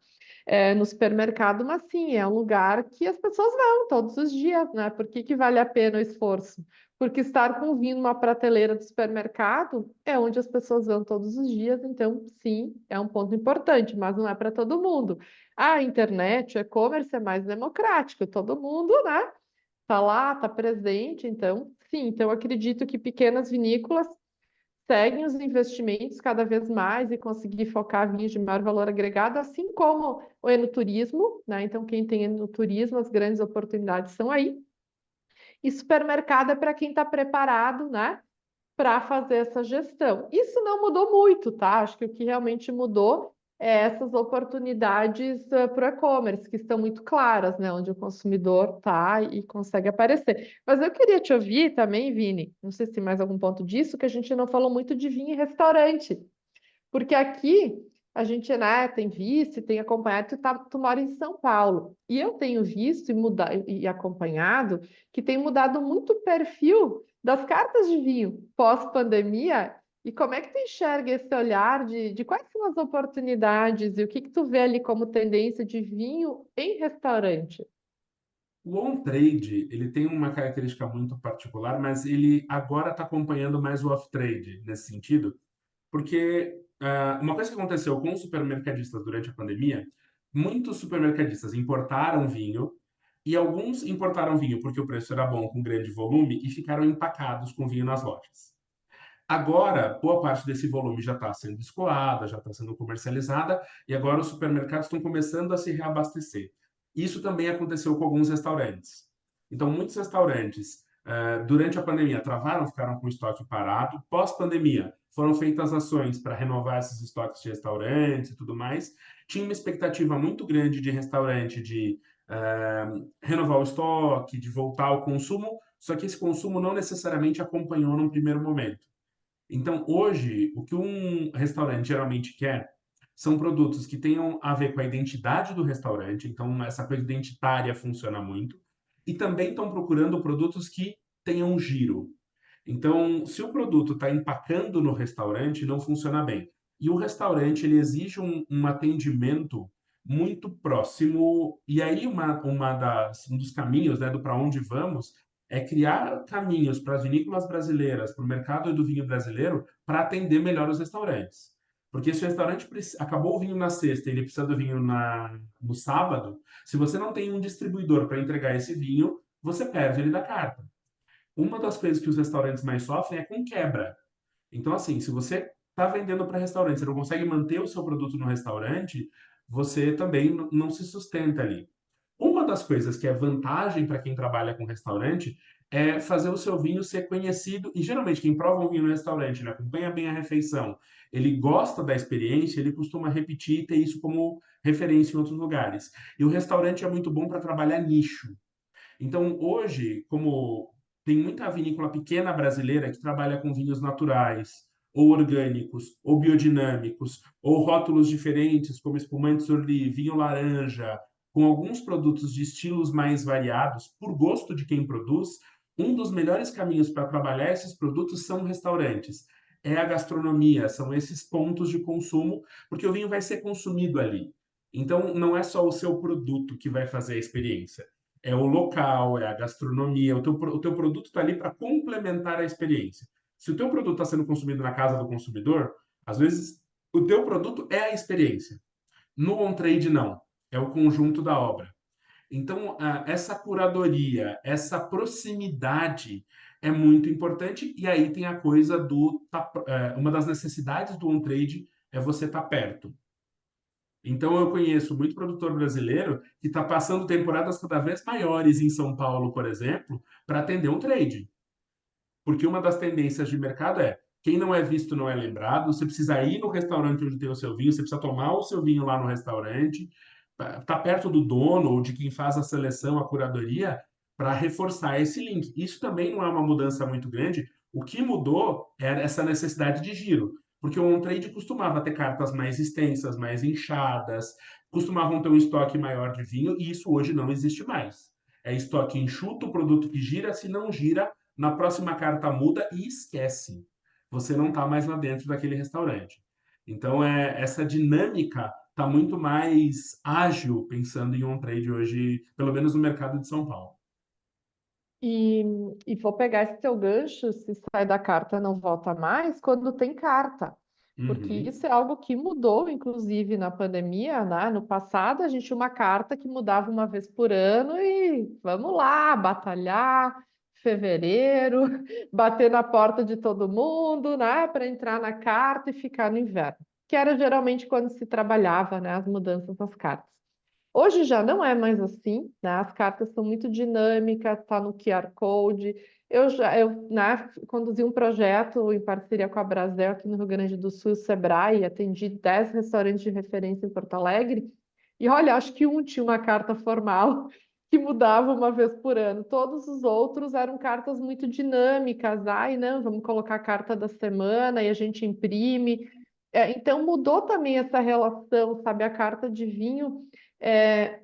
No supermercado, mas sim, é um lugar que as pessoas vão todos os dias, né? Por que que vale a pena o esforço? Porque estar com vinho numa prateleira do supermercado é onde as pessoas vão todos os dias, então sim, é um ponto importante, mas não é para todo mundo. A internet, o e-commerce é mais democrático, todo mundo, né? Tá lá, tá presente, então sim, então eu acredito que pequenas vinícolas seguem os investimentos cada vez mais e conseguir focar vinhos de maior valor agregado, assim como o enoturismo, né? Então, quem tem enoturismo, as grandes oportunidades são aí. e supermercado é para quem está preparado, né, para fazer essa gestão. Isso não mudou muito, tá? Acho que o que realmente mudou é essas oportunidades para o e-commerce, que estão muito claras, né? Onde o consumidor está e consegue aparecer. Mas eu queria te ouvir também, Vini, não sei se tem mais algum ponto disso, que a gente não falou muito de vinho e restaurante. Porque aqui a gente, né, tem visto e tem acompanhado, tu mora em São Paulo. E eu tenho visto e acompanhado que tem mudado muito o perfil das cartas de vinho pós-pandemia. E como é que tu enxerga esse olhar de quais são as oportunidades e o que que tu vê ali como tendência de vinho em restaurante? O on-trade, ele tem uma característica muito particular, mas ele agora está acompanhando mais o off-trade nesse sentido, porque uma coisa que aconteceu com os supermercadistas durante a pandemia, muitos supermercadistas importaram vinho e alguns importaram vinho porque o preço era bom, com grande volume, e ficaram empacados com vinho nas lojas. Agora, boa parte desse volume já está sendo escoada, já está sendo comercializada, e agora os supermercados estão começando a se reabastecer. Isso também aconteceu com alguns restaurantes. Então, muitos restaurantes, durante a pandemia, travaram, ficaram com o estoque parado. Pós-pandemia, foram feitas ações para renovar esses estoques de restaurantes e tudo mais. Tinha uma expectativa muito grande de restaurante de renovar o estoque, de voltar ao consumo, só que esse consumo não necessariamente acompanhou num primeiro momento. Então, hoje, o que um restaurante geralmente quer são produtos que tenham a ver com a identidade do restaurante, então essa coisa identitária funciona muito, e também estão procurando produtos que tenham giro. Então, se o produto está empacando no restaurante, não funciona bem. E o restaurante ele exige um atendimento muito próximo. E aí, um dos caminhos, né, do para onde vamos é criar caminhos para as vinícolas brasileiras, para o mercado do vinho brasileiro, para atender melhor os restaurantes. Porque se o restaurante acabou o vinho na sexta e ele precisa do vinho no sábado, se você não tem um distribuidor para entregar esse vinho, você perde ele da carta. Uma das coisas que os restaurantes mais sofrem é com quebra. Então, assim, se você está vendendo para restaurante, você não consegue manter o seu produto no restaurante, você também não se sustenta ali. Uma das coisas que é vantagem para quem trabalha com restaurante é fazer o seu vinho ser conhecido, e geralmente quem prova um vinho no restaurante, né, acompanha bem a refeição, ele gosta da experiência, ele costuma repetir e ter isso como referência em outros lugares. E o restaurante é muito bom para trabalhar nicho. Então, hoje, como tem muita vinícola pequena brasileira que trabalha com vinhos naturais, ou orgânicos, ou biodinâmicos, ou rótulos diferentes, como espumante Orly, vinho laranja, com alguns produtos de estilos mais variados, por gosto de quem produz, um dos melhores caminhos para trabalhar esses produtos são restaurantes. É a gastronomia, são esses pontos de consumo, porque o vinho vai ser consumido ali. Então, não é só o seu produto que vai fazer a experiência, é o local, é a gastronomia, o teu produto está ali para complementar a experiência. Se o teu produto está sendo consumido na casa do consumidor, às vezes o teu produto é a experiência. No on-trade, não. É o conjunto da obra. Então, essa curadoria, essa proximidade é muito importante. E aí tem a coisa uma das necessidades do on-trade é você estar perto. Então eu conheço muito produtor brasileiro que está passando temporadas cada vez maiores em São Paulo, por exemplo, para atender um trade. Porque uma das tendências de mercado é quem não é visto não é lembrado, você precisa ir no restaurante onde tem o seu vinho, você precisa tomar o seu vinho lá no restaurante, tá perto do dono ou de quem faz a seleção, a curadoria, para reforçar esse link. Isso também não é uma mudança muito grande. O que mudou é essa necessidade de giro, porque o on-trade costumava ter cartas mais extensas, mais inchadas, costumavam ter um estoque maior de vinho, e isso hoje não existe mais. É estoque enxuto, produto que gira, se não gira, na próxima carta muda e esquece. Você não está mais lá dentro daquele restaurante. Então, essa dinâmica está muito mais ágil pensando em on-trade hoje, pelo menos no mercado de São Paulo. E, e vou pegar esse teu gancho, se sai da carta não volta mais, quando tem carta. Porque Uhum. isso é algo que mudou, inclusive, na pandemia, né? No passado, a gente tinha uma carta que mudava uma vez por ano e vamos lá, batalhar, fevereiro, bater na porta de todo mundo, né? Para entrar na carta e ficar no inverno. Que era geralmente quando se trabalhava, né? As mudanças nas cartas. Hoje já não é mais assim, né? As cartas são muito dinâmicas, está no QR Code. Eu conduzi um projeto em parceria com a Brasel aqui no Rio Grande do Sul, o Sebrae, atendi 10 restaurantes de referência em Porto Alegre. E olha, acho que um tinha uma carta formal que mudava uma vez por ano. Todos os outros eram cartas muito dinâmicas. Ai, não, vamos colocar a carta da semana e a gente imprime. Então mudou também essa relação, sabe? A carta de vinho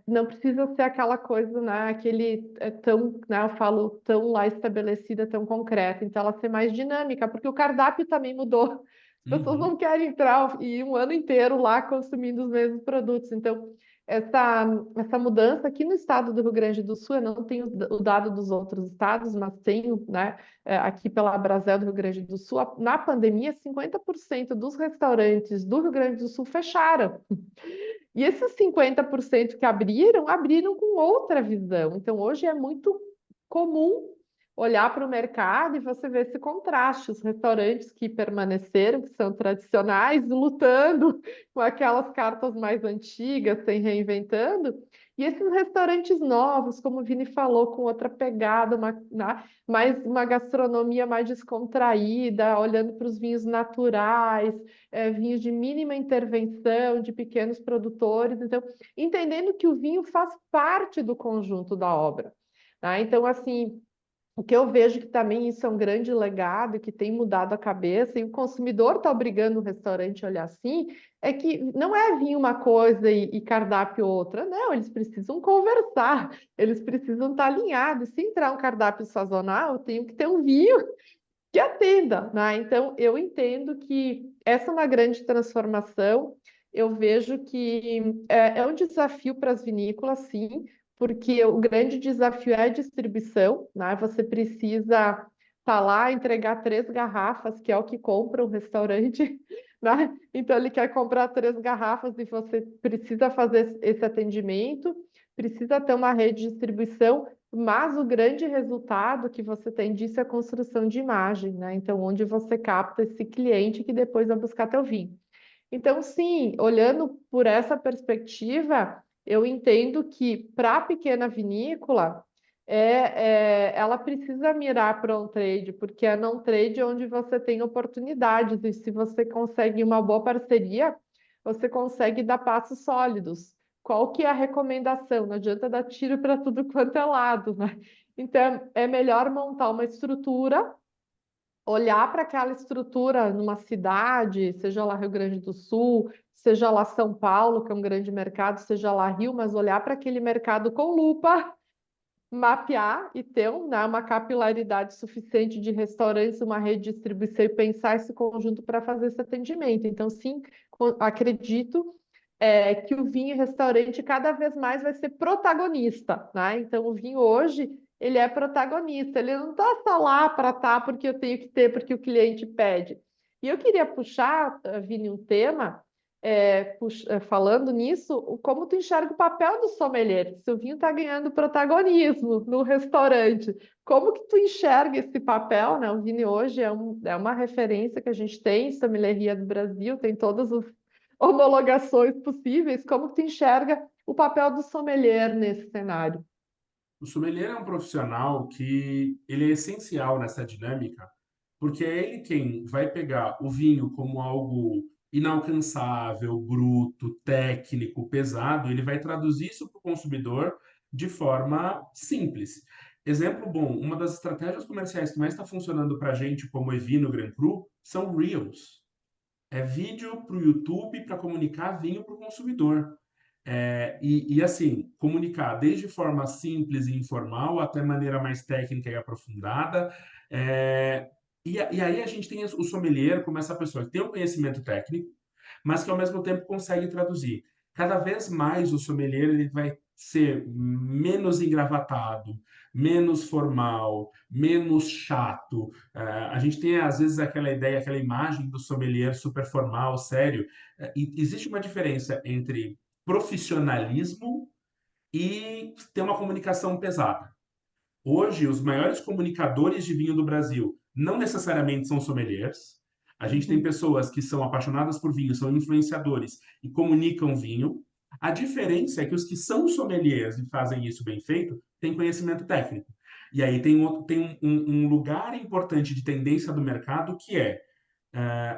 não precisa ser aquela coisa, né? Aquele tão, né? Eu falo tão lá estabelecida, tão concreta. Então ela ser mais dinâmica, porque o cardápio também mudou. As pessoas não Uhum, querem entrar e ir um ano inteiro lá consumindo os mesmos produtos. Então essa, essa mudança aqui no estado do Rio Grande do Sul, eu não tenho o dado dos outros estados, mas tenho, né, aqui pela Brasel do Rio Grande do Sul, na pandemia, 50% dos restaurantes do Rio Grande do Sul fecharam. E esses 50% que abriram, abriram com outra visão. Então, hoje é muito comum olhar para o mercado e você ver esse contraste. Os restaurantes que permaneceram, que são tradicionais, lutando com aquelas cartas mais antigas, sem reinventando. E esses restaurantes novos, como o Vini falou, com outra pegada, mais uma gastronomia mais descontraída, olhando para os vinhos naturais, vinhos de mínima intervenção, de pequenos produtores. Então, entendendo que o vinho faz parte do conjunto da obra. Tá? Então, assim, o que eu vejo que também isso é um grande legado e que tem mudado a cabeça, e o consumidor está obrigando o restaurante a olhar assim, é que não é vinho uma coisa e cardápio outra. Não, eles precisam conversar, eles precisam estar alinhados. Se entrar um cardápio sazonal, eu tenho que ter um vinho que atenda, né? Então, eu entendo que essa é uma grande transformação. Eu vejo que é um desafio para as vinícolas, sim, porque o grande desafio é a distribuição, né? Você precisa estar lá, entregar 3 garrafas, que é o que compra o restaurante, né? Então, ele quer comprar 3 garrafas e você precisa fazer esse atendimento, precisa ter uma rede de distribuição, mas o grande resultado que você tem disso é a construção de imagem, né? Então, onde você capta esse cliente que depois vai buscar teu vinho. Então, sim, olhando por essa perspectiva, eu entendo que para a pequena vinícola, ela precisa mirar para on-trade, porque é no on-trade onde você tem oportunidades, e se você consegue uma boa parceria, você consegue dar passos sólidos. Qual que é a recomendação? Não adianta dar tiro para tudo quanto é lado, né? Então, é melhor montar uma estrutura, olhar para aquela estrutura numa cidade, seja lá Rio Grande do Sul, seja lá São Paulo, que é um grande mercado, seja lá Rio, mas olhar para aquele mercado com lupa, mapear e ter uma capilaridade suficiente de restaurantes, uma rede de distribuição e pensar esse conjunto para fazer esse atendimento. Então, sim, acredito que o vinho e restaurante cada vez mais vai ser protagonista, né? Então, o vinho hoje, ele é protagonista, ele não está só lá para estar porque eu tenho que ter, porque o cliente pede. E eu queria puxar, Vini, um tema, falando nisso, como tu enxerga o papel do sommelier? Se o vinho está ganhando protagonismo no restaurante, como que tu enxerga esse papel, né? O Vini hoje é uma referência que a gente tem, sommelieria do Brasil, tem todas as homologações possíveis, como tu enxerga o papel do sommelier nesse cenário? O sommelier é um profissional que ele é essencial nessa dinâmica, porque é ele quem vai pegar o vinho como algo inalcançável, bruto, técnico, pesado, ele vai traduzir isso para o consumidor de forma simples. Exemplo bom, uma das estratégias comerciais que mais está funcionando para a gente, como Evino Grand Cru, são Reels. É vídeo para o YouTube para comunicar vinho para o consumidor. Assim, comunicar desde forma simples e informal até maneira mais técnica e aprofundada. É, e aí a gente tem o sommelier como essa pessoa que tem um conhecimento técnico, mas que ao mesmo tempo consegue traduzir. Cada vez mais o sommelier ele vai ser menos engravatado, menos formal, menos chato. A gente tem às vezes aquela ideia, aquela imagem do sommelier super formal, sério. E existe uma diferença entre profissionalismo e ter uma comunicação pesada. Hoje, os maiores comunicadores de vinho do Brasil não necessariamente são sommeliers. A gente tem Uhum. pessoas que são apaixonadas por vinho, são influenciadores e comunicam vinho. A diferença é que os que são sommeliers e fazem isso bem feito têm conhecimento técnico. E aí tem um lugar importante de tendência do mercado que é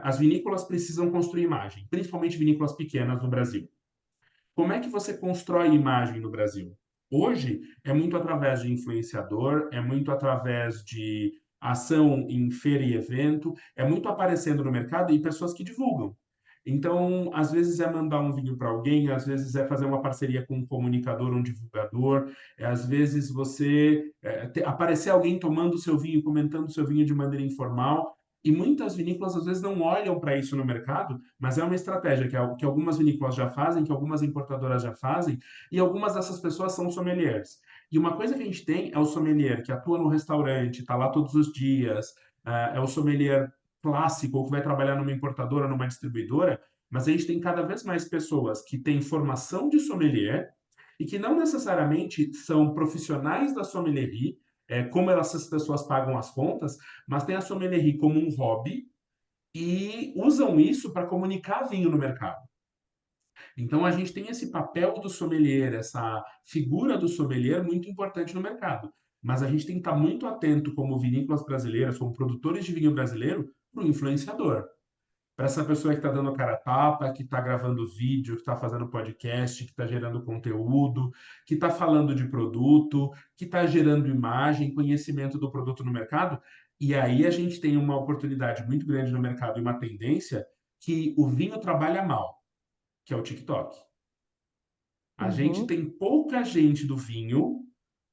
as vinícolas precisam construir imagem, principalmente vinícolas pequenas no Brasil. Como é que você constrói imagem no Brasil? Hoje é muito através de influenciador, é muito através de ação em feira e evento, é muito aparecendo no mercado e pessoas que divulgam. Então, às vezes é mandar um vinho para alguém, às vezes é fazer uma parceria com um comunicador, um divulgador, às vezes você aparecer alguém tomando o seu vinho, comentando o seu vinho de maneira informal. E muitas vinícolas às vezes não olham para isso no mercado, mas é uma estratégia que algumas vinícolas já fazem, que algumas importadoras já fazem, e algumas dessas pessoas são sommeliers. E uma coisa que a gente tem é o sommelier que atua no restaurante, está lá todos os dias, é o sommelier clássico, ou que vai trabalhar numa importadora, numa distribuidora, mas a gente tem cada vez mais pessoas que têm formação de sommelier e que não necessariamente são profissionais da sommelierie, como essas pessoas pagam as contas, mas têm a sommelierie como um hobby e usam isso para comunicar vinho no mercado. Então a gente tem esse papel do sommelier, essa figura do sommelier muito importante no mercado. Mas a gente tem que estar muito atento, como vinícolas brasileiras, como produtores de vinho brasileiro, para o influenciador. Para essa pessoa que está dando cara a tapa, que está gravando vídeo, que está fazendo podcast, que está gerando conteúdo, que está falando de produto, que está gerando imagem, conhecimento do produto no mercado. E aí a gente tem uma oportunidade muito grande no mercado e uma tendência que o vinho trabalha mal, que é o TikTok. A gente Uhum. tem pouca gente do vinho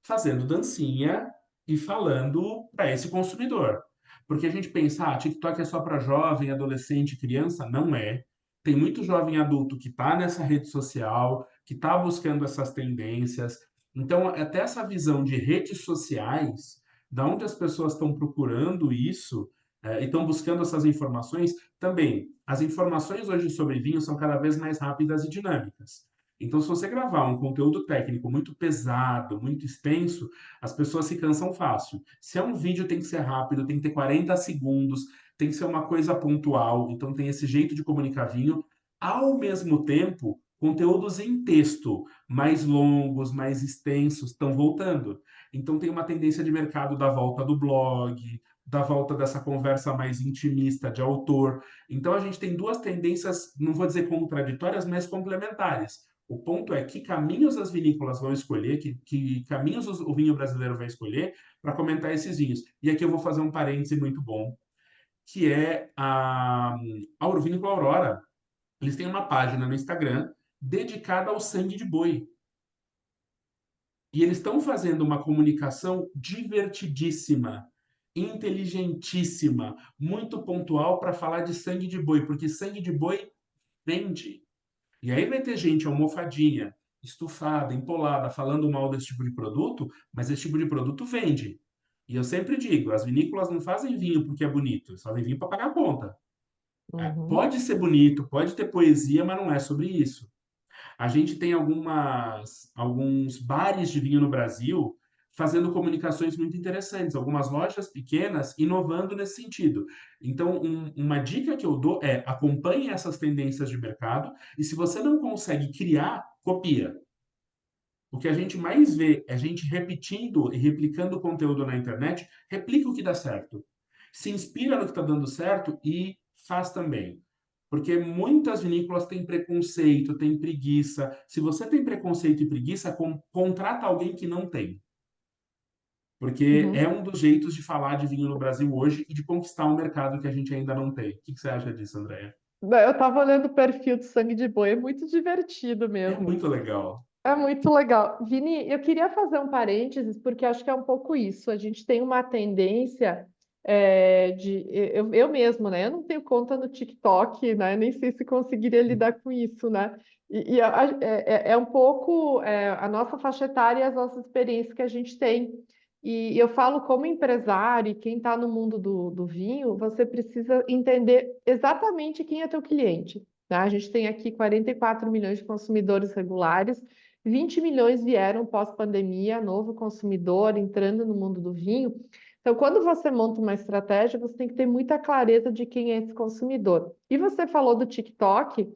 fazendo dancinha e falando para esse consumidor. Porque a gente pensa, TikTok é só para jovem, adolescente, criança. Não é. Tem muito jovem adulto que está nessa rede social, que está buscando essas tendências. Então, até essa visão de redes sociais, da onde as pessoas estão procurando isso, e estão buscando essas informações, também. As informações hoje sobre vinho são cada vez mais rápidas e dinâmicas. Então, se você gravar um conteúdo técnico muito pesado, muito extenso, as pessoas se cansam fácil. Se é um vídeo, tem que ser rápido, tem que ter 40 segundos, tem que ser uma coisa pontual, então tem esse jeito de comunicar vinho. Ao mesmo tempo, conteúdos em texto, mais longos, mais extensos, estão voltando. Então tem uma tendência de mercado da volta do blog, da volta dessa conversa mais intimista de autor. Então a gente tem duas tendências, não vou dizer contraditórias, mas complementares. O ponto é que caminhos as vinícolas vão escolher, que caminhos o vinho brasileiro vai escolher para comentar esses vinhos. E aqui eu vou fazer um parêntese muito bom, que é a Vinícola Aurora. Eles têm uma página no Instagram dedicada ao sangue de boi. E eles estão fazendo uma comunicação divertidíssima, inteligentíssima, muito pontual para falar de sangue de boi, porque sangue de boi vende. E aí vai ter gente almofadinha, estufada, empolada, falando mal desse tipo de produto, mas esse tipo de produto vende. E eu sempre digo, as vinícolas não fazem vinho porque é bonito, eles fazem vinho para pagar a conta. Uhum. Pode ser bonito, pode ter poesia, mas não é sobre isso. A gente tem alguns bares de vinho no Brasil fazendo comunicações muito interessantes, algumas lojas pequenas inovando nesse sentido. Então, uma dica que eu dou é acompanhe essas tendências de mercado e se você não consegue criar, copia. O que a gente mais vê é gente repetindo e replicando conteúdo na internet, replica o que dá certo. Se inspira no que está dando certo e faz também. Porque muitas vinícolas têm preconceito, têm preguiça. Se você tem preconceito e preguiça, contrata alguém que não tem. Porque é Uhum. um dos jeitos de falar de vinho no Brasil hoje e de conquistar um mercado que a gente ainda não tem. O que você acha disso, Andréia? Eu estava olhando o perfil do sangue de boi, é muito divertido É mesmo. muito legal. É muito legal. Vini, eu queria fazer um parênteses, porque acho que é um pouco isso. A gente tem uma tendência eu mesmo, né? Eu não tenho conta no TikTok, né? Nem sei se conseguiria lidar com isso, né? É um pouco a nossa faixa etária e as nossas experiências que a gente tem. E eu falo como empresário e quem está no mundo do vinho, você precisa entender exatamente quem é teu cliente. Tá? A gente tem aqui 44 milhões de consumidores regulares. 20 milhões vieram pós-pandemia, novo consumidor entrando no mundo do vinho. Então, quando você monta uma estratégia, você tem que ter muita clareza de quem é esse consumidor. E você falou do TikTok,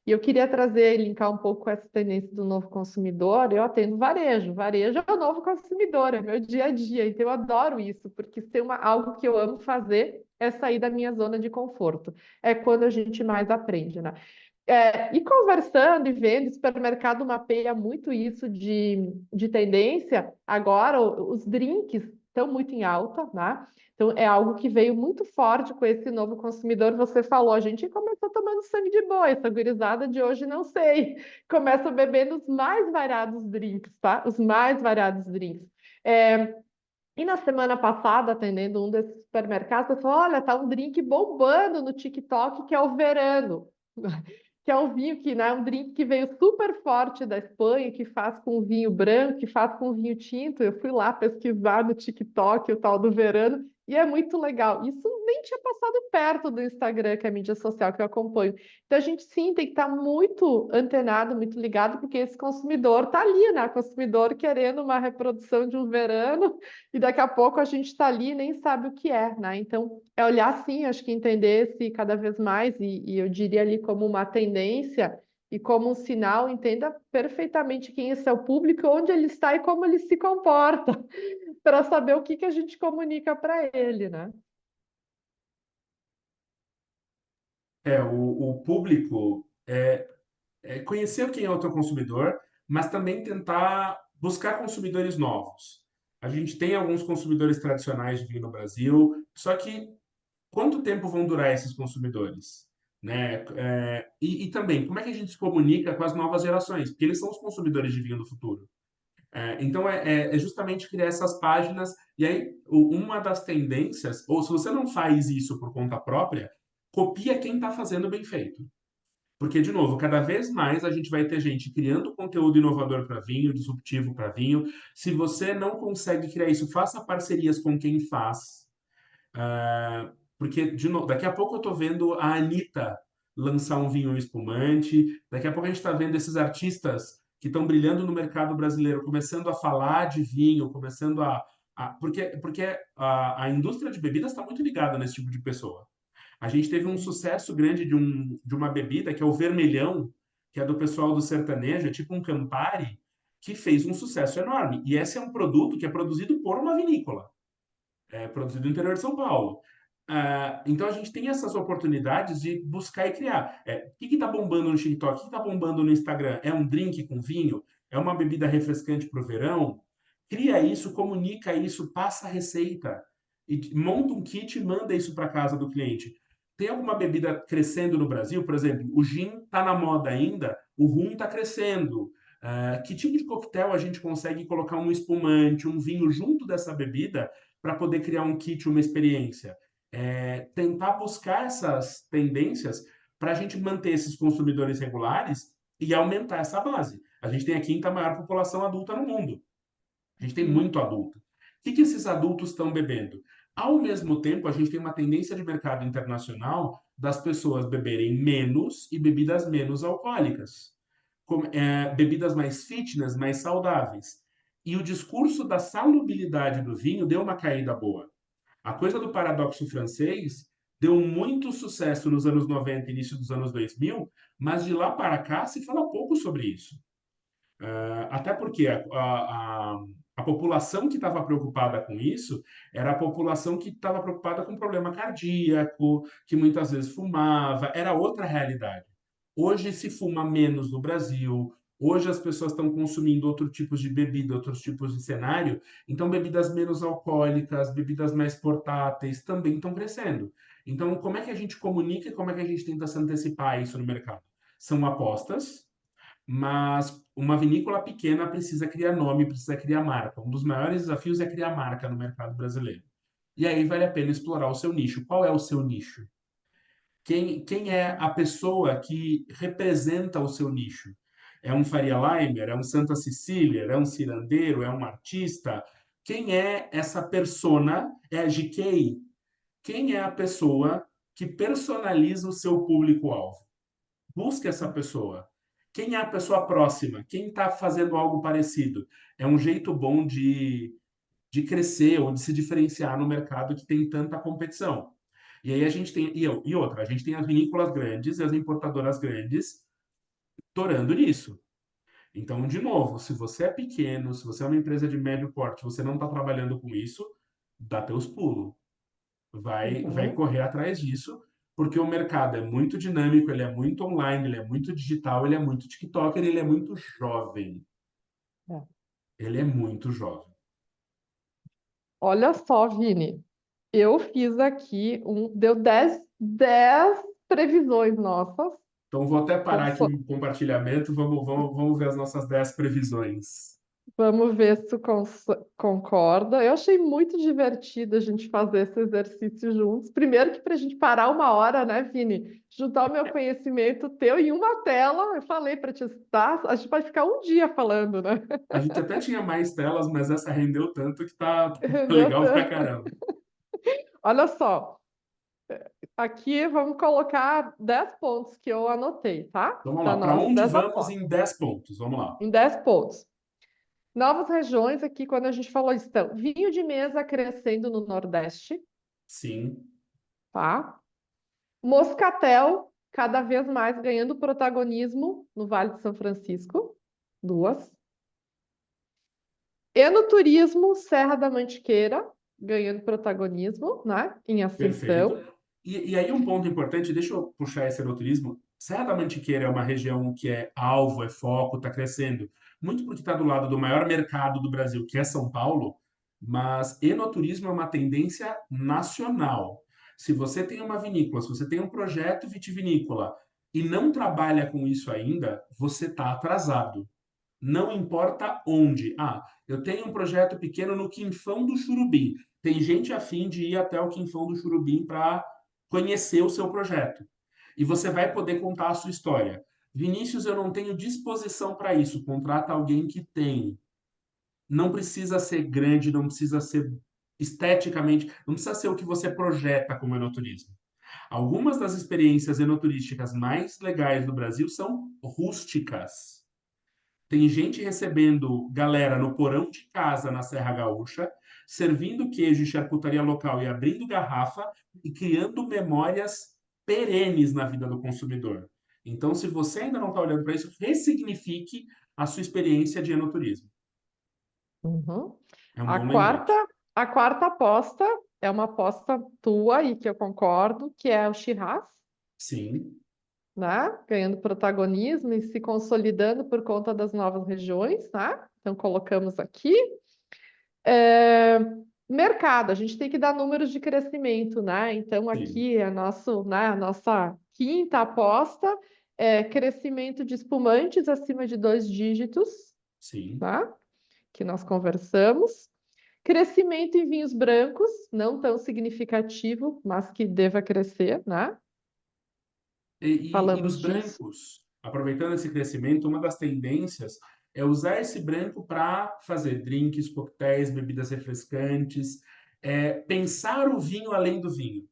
E eu queria trazer, linkar um pouco com essa tendência do novo consumidor. Eu atendo varejo, varejo é o novo consumidor, é meu dia a dia, então eu adoro isso, porque se tem algo que eu amo fazer é sair da minha zona de conforto. É quando a gente mais aprende, né? E conversando e vendo, o supermercado mapeia muito isso de tendência. Agora, os drinks estão muito em alta, né? Então, é algo que veio muito forte com esse novo consumidor. Você falou, a gente começou tomando sangue de boi, essa gurizada de hoje não sei. Começa bebendo os mais variados drinks, tá? Os mais variados drinks. É, e na semana passada, atendendo um desses supermercados, eu falei, olha, tá um drink bombando no TikTok, que é o verano. Que é um vinho que, né, um drink que veio super forte da Espanha, que faz com vinho branco, que faz com vinho tinto. Eu fui lá pesquisar no TikTok o tal do verano e é muito legal. Isso nem tinha passado perto do Instagram, que é a mídia social que eu acompanho. Então a gente sim tem que estar muito antenado, muito ligado, porque esse consumidor está ali, né? Consumidor querendo uma reprodução de um verano e daqui a pouco a gente está ali e nem sabe o que é, né? Então é olhar sim, acho que entender se cada vez mais, e eu diria ali como uma tendência e como um sinal, entenda perfeitamente quem é seu público, onde ele está e como ele se comporta, para saber o que que a gente comunica para ele, né? O público é conhecer quem é o teu consumidor, mas também tentar buscar consumidores novos. A gente tem alguns consumidores tradicionais de vinho no Brasil, só que quanto tempo vão durar esses consumidores? Né? E também, como é que a gente se comunica com as novas gerações? Porque eles são os consumidores de vinho do futuro. Então, é justamente criar essas páginas. E aí, uma das tendências, ou se você não faz isso por conta própria, copia quem está fazendo bem feito. Porque, de novo, cada vez mais a gente vai ter gente criando conteúdo inovador para vinho, disruptivo para vinho. Se você não consegue criar isso, faça parcerias com quem faz. Porque, de novo, daqui a pouco eu estou vendo a Anitta lançar um vinho espumante, daqui a pouco a gente está vendo esses artistas que estão brilhando no mercado brasileiro, começando a falar de vinho, começando porque a indústria de bebidas está muito ligada nesse tipo de pessoa. A gente teve um sucesso grande de uma bebida que é o vermelhão, que é do pessoal do sertanejo, é tipo um Campari, que fez um sucesso enorme. E esse é um produto que é produzido por uma vinícola, é produzido no interior de São Paulo. Então a gente tem essas oportunidades de buscar e criar. O que está bombando no TikTok? O que está bombando no Instagram? É um drink com vinho? É uma bebida refrescante para o verão? Cria isso, comunica isso, passa a receita. E monta um kit e manda isso para casa do cliente. Tem alguma bebida crescendo no Brasil? Por exemplo, o gin está na moda ainda, o rum está crescendo. Que tipo de coquetel a gente consegue colocar um espumante, um vinho junto dessa bebida para poder criar um kit, uma experiência? Tentar buscar essas tendências para a gente manter esses consumidores regulares e aumentar essa base. A gente tem a quinta maior população adulta no mundo. A gente tem Sim. muito adulto. O que esses adultos estão bebendo? Ao mesmo tempo, a gente tem uma tendência de mercado internacional das pessoas beberem menos e bebidas menos alcoólicas. Bebidas mais fitness, mais saudáveis. E o discurso da salubridade do vinho deu uma caída boa. A coisa do paradoxo francês deu muito sucesso nos anos 90, início dos anos 2000, mas de lá para cá se fala pouco sobre isso. Até porque a população que estava preocupada com isso era a população que estava preocupada com problema cardíaco, que muitas vezes fumava, era outra realidade. Hoje se fuma menos no Brasil, hoje as pessoas estão consumindo outros tipos de bebida, outros tipos de cenário, então bebidas menos alcoólicas, bebidas mais portáteis também estão crescendo. Então, como é que a gente comunica e como é que a gente tenta se antecipar a isso no mercado? São apostas, mas uma vinícola pequena precisa criar nome, precisa criar marca. Um dos maiores desafios é criar marca no mercado brasileiro. E aí vale a pena explorar o seu nicho. Qual é o seu nicho? Quem é a pessoa que representa o seu nicho? É um Faria Limer? É um Santa Cecília? É um cirandeiro? É um artista? Quem é essa persona? É a GK? Quem é a pessoa que personaliza o seu público-alvo? Busque essa pessoa. Quem é a pessoa próxima? Quem está fazendo algo parecido? É um jeito bom de crescer ou de se diferenciar no mercado que tem tanta competição. E aí a gente tem. E outra, a gente tem as vinícolas grandes e as importadoras grandes torando nisso. Então, de novo, se você é pequeno, se você é uma empresa de médio porte, você não está trabalhando com isso, dá teus pulos. Vai Uhum. correr atrás disso, porque o mercado é muito dinâmico, ele é muito online, ele é muito digital, ele é muito TikToker, ele é muito jovem. É. Ele é muito jovem. Olha só, Vini, eu fiz aqui deu 10 previsões nossas. Então, vou até parar aqui Conso- o compartilhamento, vamos ver as nossas 10 previsões. Vamos ver se tu concorda. Eu achei muito divertido a gente fazer esse exercício juntos. Primeiro que para a gente parar uma hora, né, Vini? Juntar o meu conhecimento teu em uma tela. Eu falei para te citar, a gente vai ficar um dia falando, né? A gente até tinha mais telas, mas essa rendeu tanto que tá Entendeu? legal pra caramba. Olha só, aqui vamos colocar 10 pontos que eu anotei, tá? Então, vamos Para lá. Para nós, onde 10 vamos apostas. em 10 pontos? Vamos lá. Em 10 pontos. Novas regiões aqui, quando a gente falou, estão vinho de mesa crescendo no Nordeste, Sim, tá? Moscatel cada vez mais ganhando protagonismo no Vale de São Francisco, duas. Enoturismo, Serra da Mantiqueira, ganhando protagonismo, né? Em perfeito. ascensão. E aí um ponto importante, deixa eu puxar esse aeroturismo. Serra da Mantiqueira é uma região que é alvo, é foco, está crescendo. Muito porque está do lado do maior mercado do Brasil, que é São Paulo, mas enoturismo é uma tendência nacional. Se você tem uma vinícola, se você tem um projeto vitivinícola e não trabalha com isso ainda, você está atrasado. Não importa onde. Ah, eu tenho um projeto pequeno no Quinfão do Churubim. Tem gente afim de ir até o Quinfão do Churubim para conhecer o seu projeto. E você vai poder contar a sua história. Vinícius, eu não tenho disposição para isso. Contrata alguém que tem. Não precisa ser grande, não precisa ser esteticamente, não precisa ser o que você projeta como enoturismo. Algumas das experiências enoturísticas mais legais do Brasil são rústicas. Tem gente recebendo galera no porão de casa na Serra Gaúcha, servindo queijo e charcutaria local e abrindo garrafa e criando memórias perenes na vida do consumidor. Então, se você ainda não está olhando para isso, ressignifique a sua experiência de enoturismo. Uhum. É um A bom lembrete. quarta, a quarta aposta é uma aposta tua e que eu concordo, que é o Shiraz, Sim, né? Ganhando protagonismo e se consolidando por conta das novas regiões, né? Então colocamos aqui. É, mercado, a gente tem que dar números de crescimento, né? Então sim, aqui a nossa quinta aposta é crescimento de espumantes acima de 2 dígitos, sim. tá? Que nós conversamos. Crescimento em vinhos brancos, não tão significativo, mas que deva crescer, né? E os Falamos disso. brancos, aproveitando esse crescimento, uma das tendências é usar esse branco para fazer drinks, coquetéis, bebidas refrescantes, pensar o vinho além do vinho.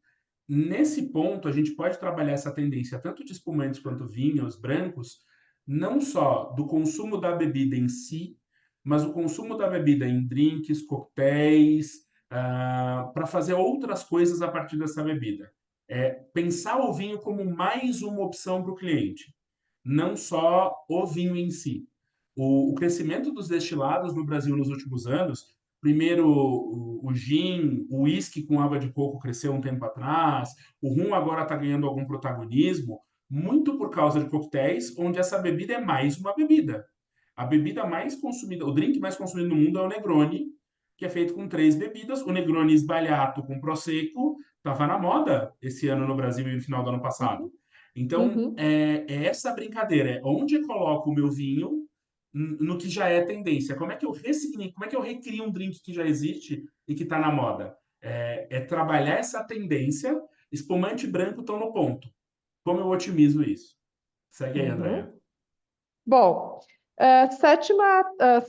Nesse ponto, a gente pode trabalhar essa tendência tanto de espumantes quanto vinhos brancos, não só do consumo da bebida em si, mas o consumo da bebida em drinks, coquetéis, para fazer outras coisas a partir dessa bebida. Pensar o vinho como mais uma opção para o cliente, não só o vinho em si. O crescimento dos destilados no Brasil nos últimos anos, primeiro o gin, o whisky com água de coco cresceu um tempo atrás, o rum agora está ganhando algum protagonismo, muito por causa de coquetéis, onde essa bebida é mais uma bebida. A bebida mais consumida, o drink mais consumido no mundo é o Negroni, que é feito com 3 bebidas. O Negroni Sbagliato com Prosecco estava na moda esse ano no Brasil e no final do ano passado. Uhum, Então, uhum, é essa brincadeira, é onde eu coloco o meu vinho no que já é tendência. Como é que eu ressignifico, como é que eu recrio um drink que já existe e que está na moda? É trabalhar essa tendência, espumante branco estão no ponto. Como eu otimizo isso? Segue aí, Andréia. uhum. Bom,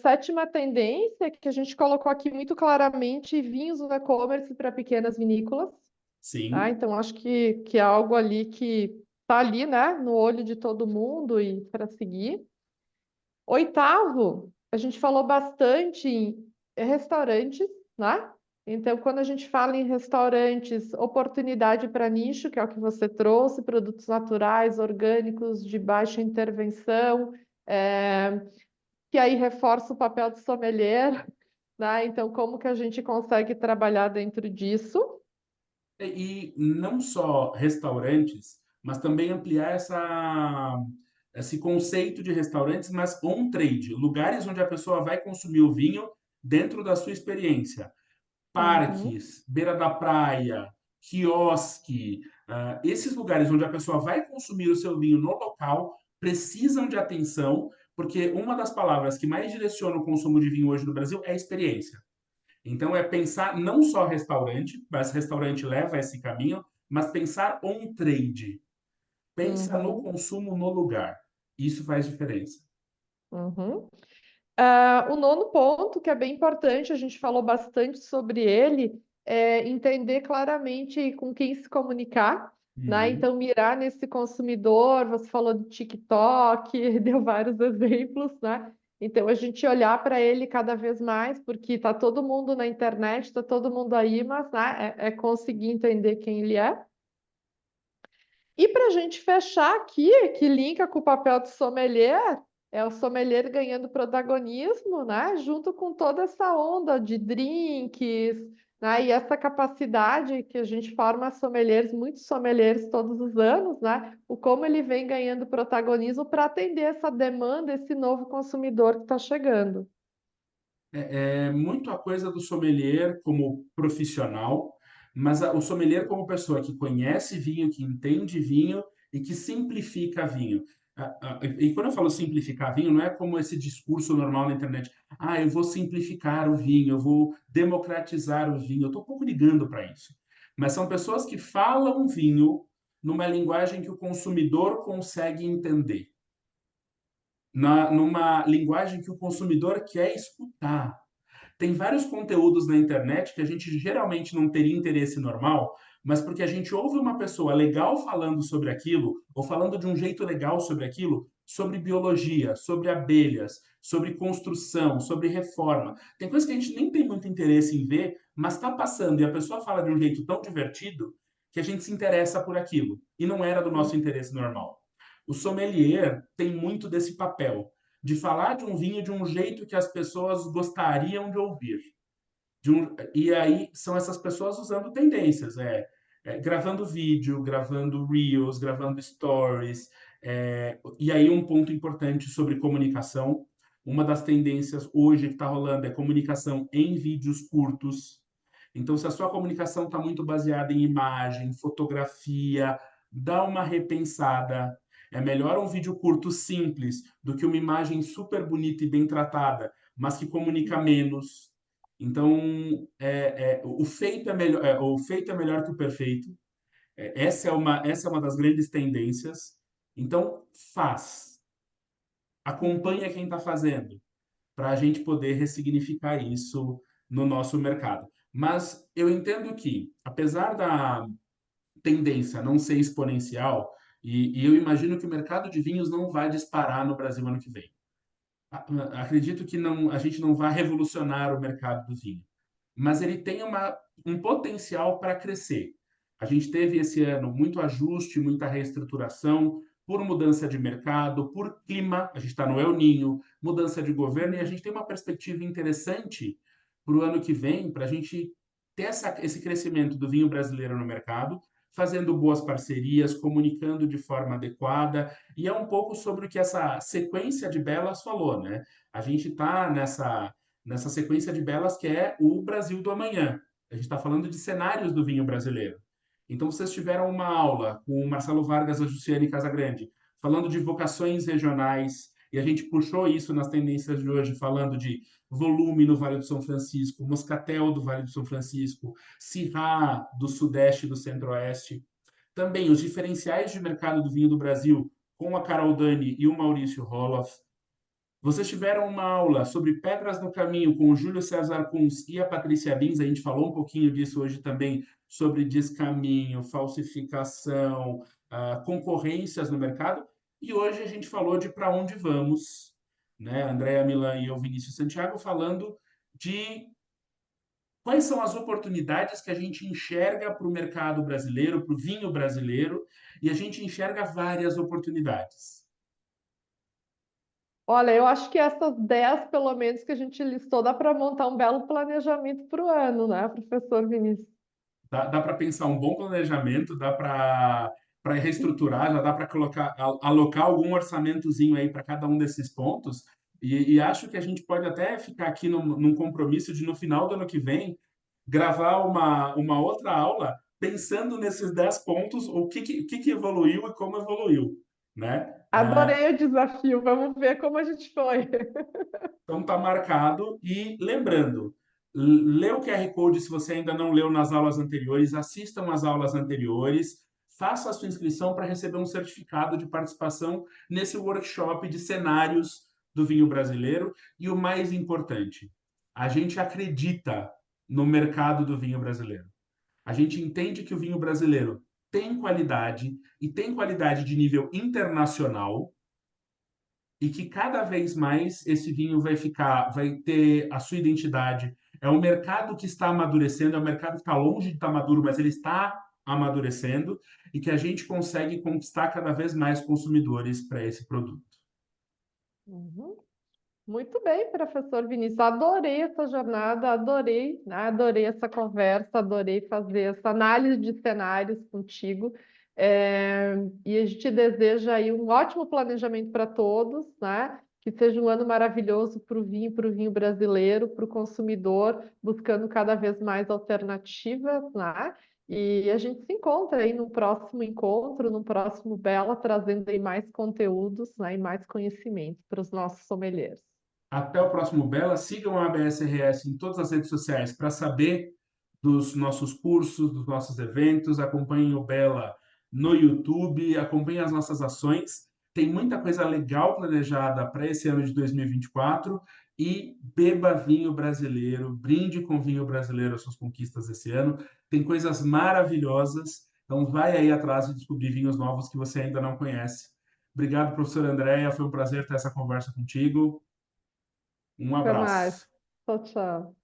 sétima tendência que a gente colocou aqui muito claramente, vinhos no e-commerce para pequenas vinícolas, tá? Sim, Então, acho que é algo ali que está ali, né, no olho de todo mundo e para seguir. Oitavo, a gente falou bastante em restaurantes, né? Então, quando a gente fala em restaurantes, oportunidade para nicho, que é o que você trouxe, produtos naturais, orgânicos, de baixa intervenção, é, que aí reforça o papel do sommelier, né? Então, como que a gente consegue trabalhar dentro disso? E não só restaurantes, mas também ampliar esse conceito de restaurantes, mas on-trade, lugares onde a pessoa vai consumir o vinho dentro da sua experiência. Uhum, Parques, beira da praia, quiosque, esses lugares onde a pessoa vai consumir o seu vinho no local precisam de atenção, porque uma das palavras que mais direciona o consumo de vinho hoje no Brasil é experiência. Então, é pensar não só restaurante, mas restaurante leva esse caminho, mas pensar on trade. Pensa no uhum, consumo no lugar. Isso faz diferença. uhum. O nono ponto, que é bem importante, a gente falou bastante sobre ele, é entender claramente com quem se comunicar, né? Uhum. Então, mirar nesse consumidor, você falou de TikTok, deu vários exemplos, né? Então, a gente olhar para ele cada vez mais, porque está todo mundo na internet, está todo mundo aí, mas né, é conseguir entender quem ele é. E para a gente fechar aqui, que linka com o papel do sommelier, é o sommelier ganhando protagonismo, né? Junto com toda essa onda de drinks, né? E essa capacidade que a gente forma sommeliers, muitos sommeliers todos os anos, né? O como ele vem ganhando protagonismo para atender essa demanda, esse novo consumidor que está chegando. É muito a coisa do sommelier como profissional, mas o sommelier como pessoa que conhece vinho, que entende vinho e que simplifica vinho. E quando eu falo simplificar vinho, não é como esse discurso normal na internet. Ah, eu vou simplificar o vinho, eu vou democratizar o vinho. Eu estou um pouco ligando para isso. Mas são pessoas que falam vinho numa linguagem que o consumidor consegue entender, numa linguagem que o consumidor quer escutar. Tem vários conteúdos na internet que a gente geralmente não teria interesse normal, mas porque a gente ouve uma pessoa legal falando sobre aquilo, ou falando de um jeito legal sobre aquilo, sobre biologia, sobre abelhas, sobre construção, sobre reforma. Tem coisas que a gente nem tem muito interesse em ver, mas está passando e a pessoa fala de um jeito tão divertido que a gente se interessa por aquilo. E não era do nosso interesse normal. O sommelier tem muito desse papel de falar de um vinho de um jeito que as pessoas gostariam de ouvir. E aí são essas pessoas usando tendências, gravando vídeo, gravando reels, gravando stories. E aí um ponto importante sobre comunicação. Uma das tendências hoje que está rolando é comunicação em vídeos curtos. Então, se a sua comunicação está muito baseada em imagem, fotografia, dá uma repensada. É melhor um vídeo curto simples do que uma imagem super bonita e bem tratada, mas que comunica menos. Então, o feito é melhor, o feito é melhor que o perfeito. Essa é uma das grandes tendências. Então, faz. Uhum, Acompanha quem está fazendo, para a gente poder ressignificar isso no nosso mercado. Mas eu entendo que, apesar da tendência não ser exponencial, e eu imagino que o mercado de vinhos não vai disparar no Brasil ano que vem. Acredito que não, a gente não vai revolucionar o mercado do vinho, mas ele tem um potencial para crescer. A gente teve esse ano muito ajuste, muita reestruturação, por mudança de mercado, por clima, a gente está no El Ninho, mudança de governo, e a uhum, gente tem uma perspectiva interessante para o ano que vem, para a gente ter esse crescimento do vinho brasileiro no mercado, fazendo boas parcerias, comunicando de forma adequada, e é um pouco sobre o que essa sequência de Belas falou, né? A gente está nessa sequência de Belas que é o Brasil do amanhã. A gente está falando de cenários do vinho brasileiro. Então, vocês tiveram uma aula com o Marcelo Vargas e a Jussiane Casagrande, falando de vocações regionais, e a gente puxou isso nas tendências de hoje, falando de volume no Vale do São Francisco, Moscatel do Vale do São Francisco, Syrah do Sudeste e do Centro-Oeste. Também os diferenciais de mercado do vinho do Brasil, com a Carol Dani e o Maurício Roloff. Vocês tiveram uma aula sobre pedras no caminho com o Júlio César Kunz e a Patrícia Lins. A gente falou um pouquinho disso hoje também, sobre descaminho, falsificação, concorrências no mercado. E hoje a gente falou de para onde vamos, né? Andréa Milan e eu, Vinícius Santiago, falando de quais são as oportunidades que a gente enxerga para o mercado brasileiro, para o vinho brasileiro, e a gente enxerga várias oportunidades. Olha, eu acho que essas 10, pelo menos, que a gente listou, dá para montar um belo planejamento para o ano, né, professor Vinícius? Dá para pensar um bom planejamento, dá para reestruturar, já dá para colocar, alocar algum orçamentozinho aí para cada um desses pontos. E acho que a gente pode até ficar aqui num compromisso de, no final do ano que vem, gravar uma outra aula pensando nesses 10 pontos, o que evoluiu e como evoluiu, né? Adorei o desafio, vamos ver como a gente foi. Então tá marcado. E lembrando, lê o QR Code se você ainda não leu nas aulas anteriores, assistam às aulas anteriores, faça a sua inscrição para receber um certificado de participação nesse workshop de cenários do vinho brasileiro. E o mais importante, a gente acredita no mercado do vinho brasileiro. A gente entende que o vinho brasileiro tem qualidade e tem qualidade de nível internacional e que cada vez mais esse vinho vai ter a sua identidade. É um mercado que está amadurecendo, é um mercado que está longe de estar maduro, mas ele está amadurecendo e que a gente consegue conquistar cada vez mais consumidores para esse produto. Uhum. Muito bem, professor Vinícius. Adorei essa jornada, adorei, né? Adorei essa conversa, adorei fazer essa análise de cenários contigo. E a gente deseja aí um ótimo planejamento para todos, né? Que seja um ano maravilhoso para o vinho brasileiro, para o consumidor, buscando cada vez mais alternativas, né? E a gente se encontra aí no próximo encontro, no próximo Bela, trazendo aí mais conteúdos, né, e mais conhecimento para os nossos sommeliers. Até o próximo Bela. Sigam a ABSRS em todas as redes sociais para saber dos nossos cursos, dos nossos eventos. Acompanhem o Bela no YouTube, acompanhem as nossas ações. Tem muita coisa legal planejada para esse ano de 2024 e beba vinho brasileiro, brinde com vinho brasileiro as suas conquistas esse ano. Tem coisas maravilhosas, então vai aí atrás de descobrir vinhos novos que você ainda não conhece. Obrigado, professor Andréia, foi um prazer ter essa conversa contigo. Um Até mais. abraço. Tchau, tchau.